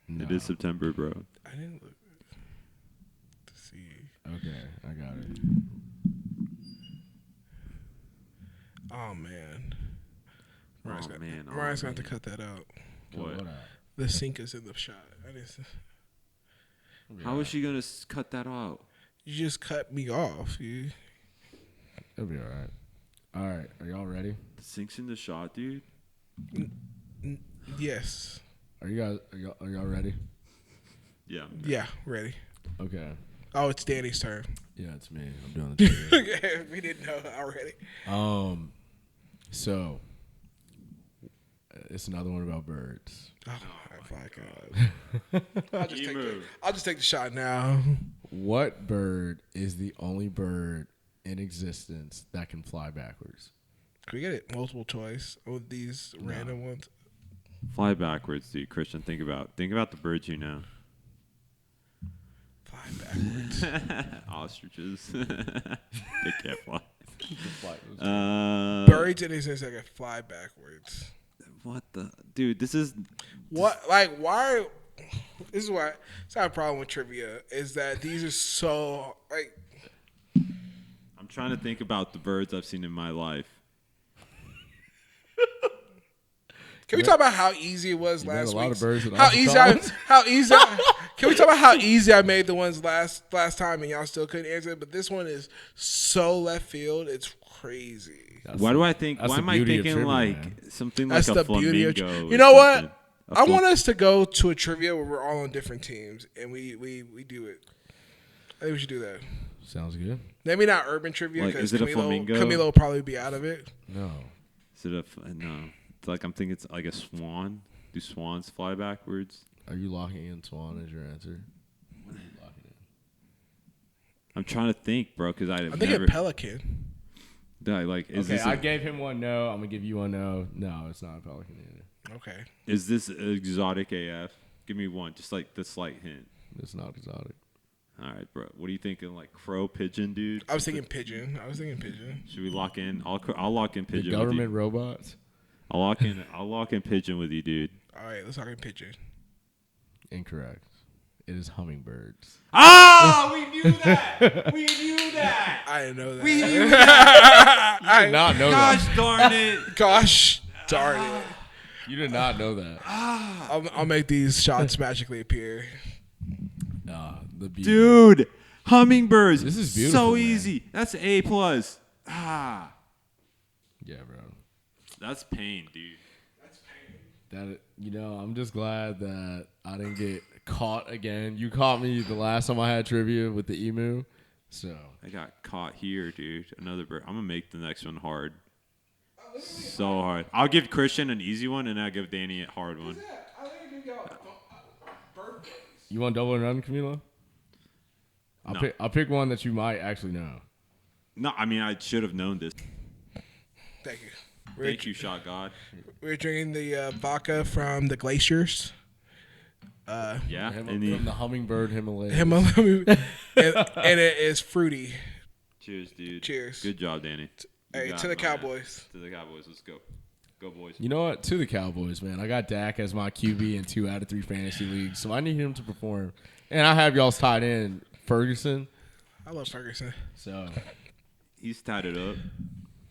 No. It is September, bro. I didn't look to see. Okay, I got it. Oh man. Ryan's going to have to cut that out. What? The sink is in the shot. How is she gonna cut that out? You just cut me off. It'll be all right. All right, are y'all ready? The sink's in the shot, dude. Yes. Are y'all ready? Yeah. Yeah, ready. Okay. Oh, it's Danny's turn. Yeah, it's me. I'm doing the trivia. We didn't know already. So it's another one about birds. Oh my God. I'll just take the shot now. What bird is the only bird in existence that can fly backwards? Can we get it multiple choice with these random ones? Fly backwards, dude. Christian, think about the birds you know. Fly fly backwards. Ostriches. They can't fly. Birds in this sense that can fly backwards. What the dude? This is what like why? This is why it's not a problem with trivia. Is that these are so like. I'm trying to think about the birds I've seen in my life. Can we talk about how easy it was last week? A lot of birds with How easy? Can we talk about how easy I made the ones last time and y'all still couldn't answer it? But this one is so left field. It's crazy. Why do I think? Why am I thinking trivia, like man. something like a flamingo? You know what? I want us to go to a trivia where we're all on different teams and we do it. I think we should do that. Sounds good. Maybe not urban trivia Like, because is it a flamingo? Camilo will probably be out of it. No. Is it no? It's like I'm thinking it's like a swan. Do swans fly backwards? Are you locking in swan as your answer? What are you locking in? I'm trying to think, bro, because I'm thinking pelican. Like, is okay, this I gave him one no. I'm gonna give you one no. No, it's not a pelican either. Okay. Is this exotic AF? Give me one, just like the slight hint. It's not exotic. All right, bro. What are you thinking? Like crow, pigeon, dude? I was thinking pigeon. Should we lock in? I'll lock in pigeon. The government with you. robots. I'll lock in pigeon with you, dude. All right, let's talk in pigeon. Incorrect. It is hummingbirds. Ah, we knew that. We knew that. I didn't know that. We knew that. I did not know that. Gosh darn it. Gosh darn it. You did not know that. I'll make these shots magically appear. The beauty. Dude, hummingbirds. This is beautiful. So man. easy. That's A+. Ah. Yeah, bro. That's pain, dude. That I'm just glad that I didn't get caught again. You caught me the last time I had trivia with the emu. So I got caught here, dude. Another bird. I'm gonna make the next one hard. So hard. I'll give Christian an easy one, and I'll give Danny a hard one. you want double or none, Camilo? I'll pick one that you might actually know. No, I mean I should have known this. Thank you. Thank you, Shot God. We're drinking the vodka from the glaciers. Yeah, From the hummingbird Himalayas. and it is fruity. Cheers, dude. Cheers. Good job, Danny. Hey, to the Cowboys. To the Cowboys. Let's go. Go, boys. You know what? To the Cowboys, man. I got Dak as my QB in 2 out of 3 fantasy leagues, so I need him to perform. And I have y'all's tight end, Ferguson. I love Ferguson. So he's tied it up.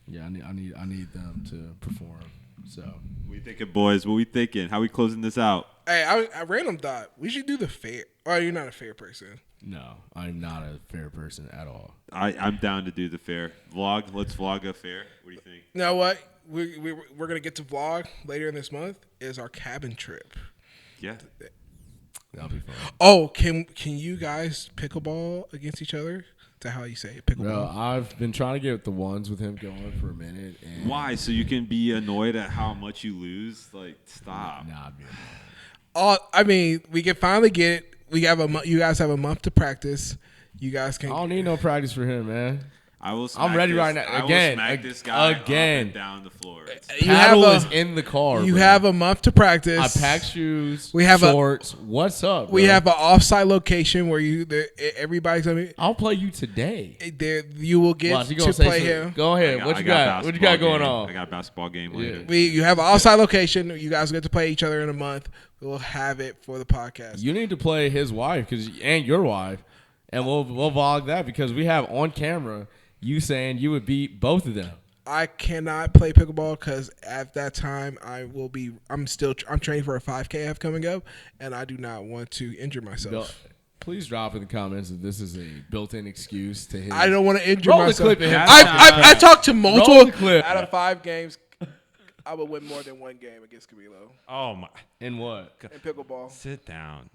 Yeah, I need them to perform. So what you thinking, boys? What we thinking? How we closing this out? Hey, I random thought we should do the fair. Oh, you're not a fair person. No, I'm not a fair person at all. I'm down to do the fair vlog. Let's vlog a fair. What do you think? You know what? We're gonna get to vlog later in this month. Is our cabin trip. Yeah, that'll be fun. Oh, can you guys pickleball against each other? To how you say it, pickleball. Bro, I've been trying to get the ones with him going for a minute. And why? So you can be annoyed at how much you lose? Like, stop. Nah, man. I mean, we can finally get. You guys have a month to practice. You guys can. I don't need no practice for him, man. I'm ready right now. Again, I will smack this guy again. up and down the floor. Paddle is in the car. You bro. have a month to practice. I pack shoes. We have shorts. What's up? Bro? We have an off-site location where everybody's gonna be. I'll play you today. There, you will get Watch, to play something. him. Go ahead. What you got? What you got going on? I got a basketball game later. You have an off-site location. You guys get to play each other in a month. We'll have it for the podcast. You need to play his wife and your wife, and we'll vlog that because we have on camera you saying you would beat both of them. I cannot play pickleball because at that time I'm training for a 5K I have coming up, and I do not want to injure myself. Please drop in the comments if this is a built-in excuse to his. I don't want to injure Roll myself. The clip of him. I talked to multiple clip. out of 5 games. I would win more than 1 game against Camilo. Oh my! In what? In pickleball. Sit down.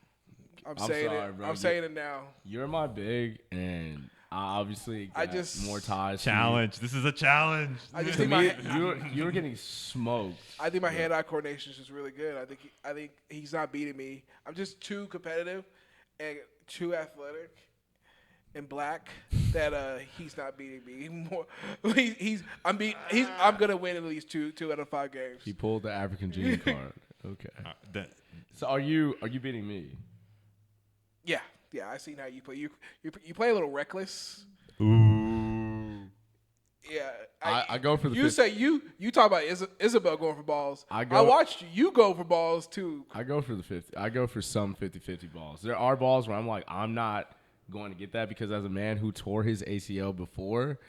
I'm saying sorry, it. bro. I'm saying it now. You're my big, and I obviously got more ties. Challenge. This is a challenge. I just to think me, you're getting smoked. I think my hand-eye coordination is just really good. I think he's not beating me. I'm just too competitive and too athletic and black that he's not beating me more. I'm gonna win at least two out of 5 games. He pulled the African gene card. Okay. So are you beating me? Yeah. Yeah, I seen how you play. You play a little reckless. Ooh. Yeah, I go for the. You say you talk about Isabel going for balls. I watched you go for balls too. I go for the 50. I go for some 50-50 balls. There are balls where I'm like, I'm not going to get that because as a man who tore his ACL before,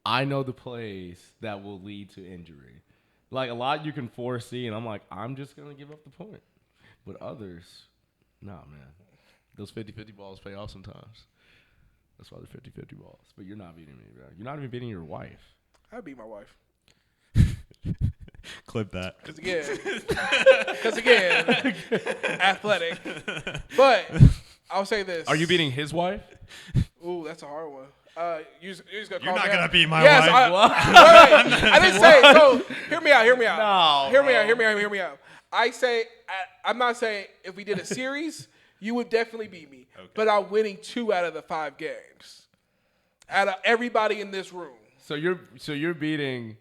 I know the plays that will lead to injury. Like a lot you can foresee, and I'm like, I'm just gonna give up the point. But others, nah, man. Those 50-50 balls pay off sometimes. That's why they're 50-50 balls. But you're not beating me, bro. You're not even beating your wife. I beat my wife. Clip that. Because again, athletic. But I'll say this. Are you beating his wife? Ooh, that's a hard one. You're You're not gonna beat my yes, wife. I didn't say it. So hear me out. No, hear me out. I'm not saying if we did a series, you would definitely beat me. Okay. But I'm winning 2 out of the 5 games. Out of everybody in this room. So you're beating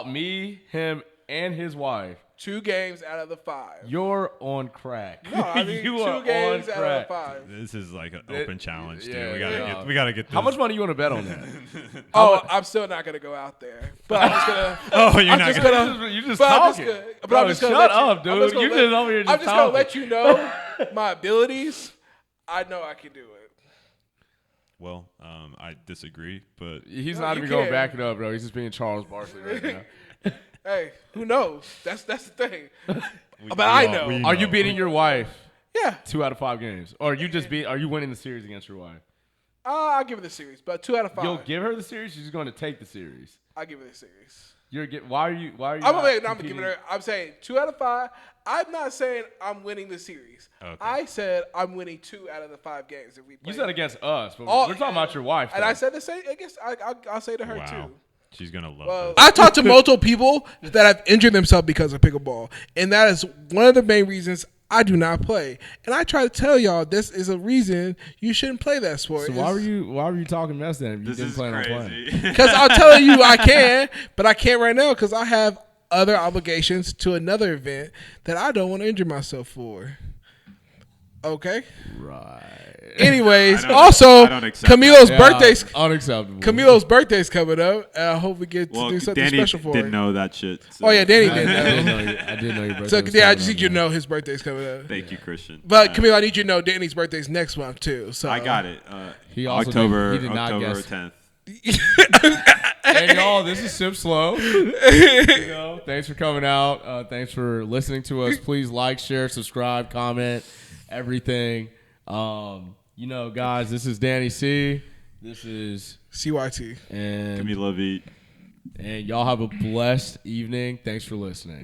me, him, and his wife. 2 games out of the 5. You're on crack. No, I mean you 2 are games on out of the crack. 5. This is like an open challenge, dude. Yeah, We gotta get this. How much money you want to bet on that? I'm still not gonna go out there. But I'm just gonna. Oh, you're I'm not just gonna. gonna. You just But I'm just talking. gonna. But Bro, I'm just gonna shut let you- up, I'm dude. just gonna You let- just over here just I'm just gonna talking. let you know my abilities. I know I can do it. Well, I disagree, but He's No, not you even going can. back it up, bro. He's just being Charles Barkley right now. Hey, who knows? That's the thing. But we I all- know. we Are you beating your wife Yeah. 2 out of 5 games? Or are you winning the series against your wife? I'll give it the series, but 2 out of 5. You'll give her the series, she's going to take the series. I'll give it the series. Why are you I'm not gonna competing? give her. I'm saying 2 out of 5. I'm not saying I'm winning the series. Okay. I said I'm winning 2 out of the 5 games if we play. You said against us, but Oh, we're talking about your wife. And though. I said the same. I guess I'll say to her wow. too. She's gonna love Well, this. I talked to multiple people that have injured themselves because of pickleball, and that is one of the main reasons I do not play. And I try to tell y'all this is a reason you shouldn't play that sport. So why were you talking mess then if you This didn't is plan on crazy. playing? Because I'm telling you I can, but I can't right now because I have other obligations to another event that I don't want to injure myself for. Okay. Right. Anyways, I don't also accept Camilo's Yeah, birthday's unacceptable. Camilo's birthday's coming up, and I hope we get to Well, do something Danny special for didn't her. know that shit. So Oh yeah, Danny I did didn't know. know I didn't know your birthday. So was yeah, I coming just up, need you to man. know his birthday's coming up. Thank you, Christian. But Camilo, I need you to know Danny's birthday's next month too. So I got it. He also October he did not October guess. 10th. Hey y'all, this is Sip Slow. You know, thanks for coming out. Thanks for listening to us. Please like, share, subscribe, comment, everything. You know, guys, this is Danny C. This is CYT. Give me love eat. And y'all have a blessed evening. Thanks for listening.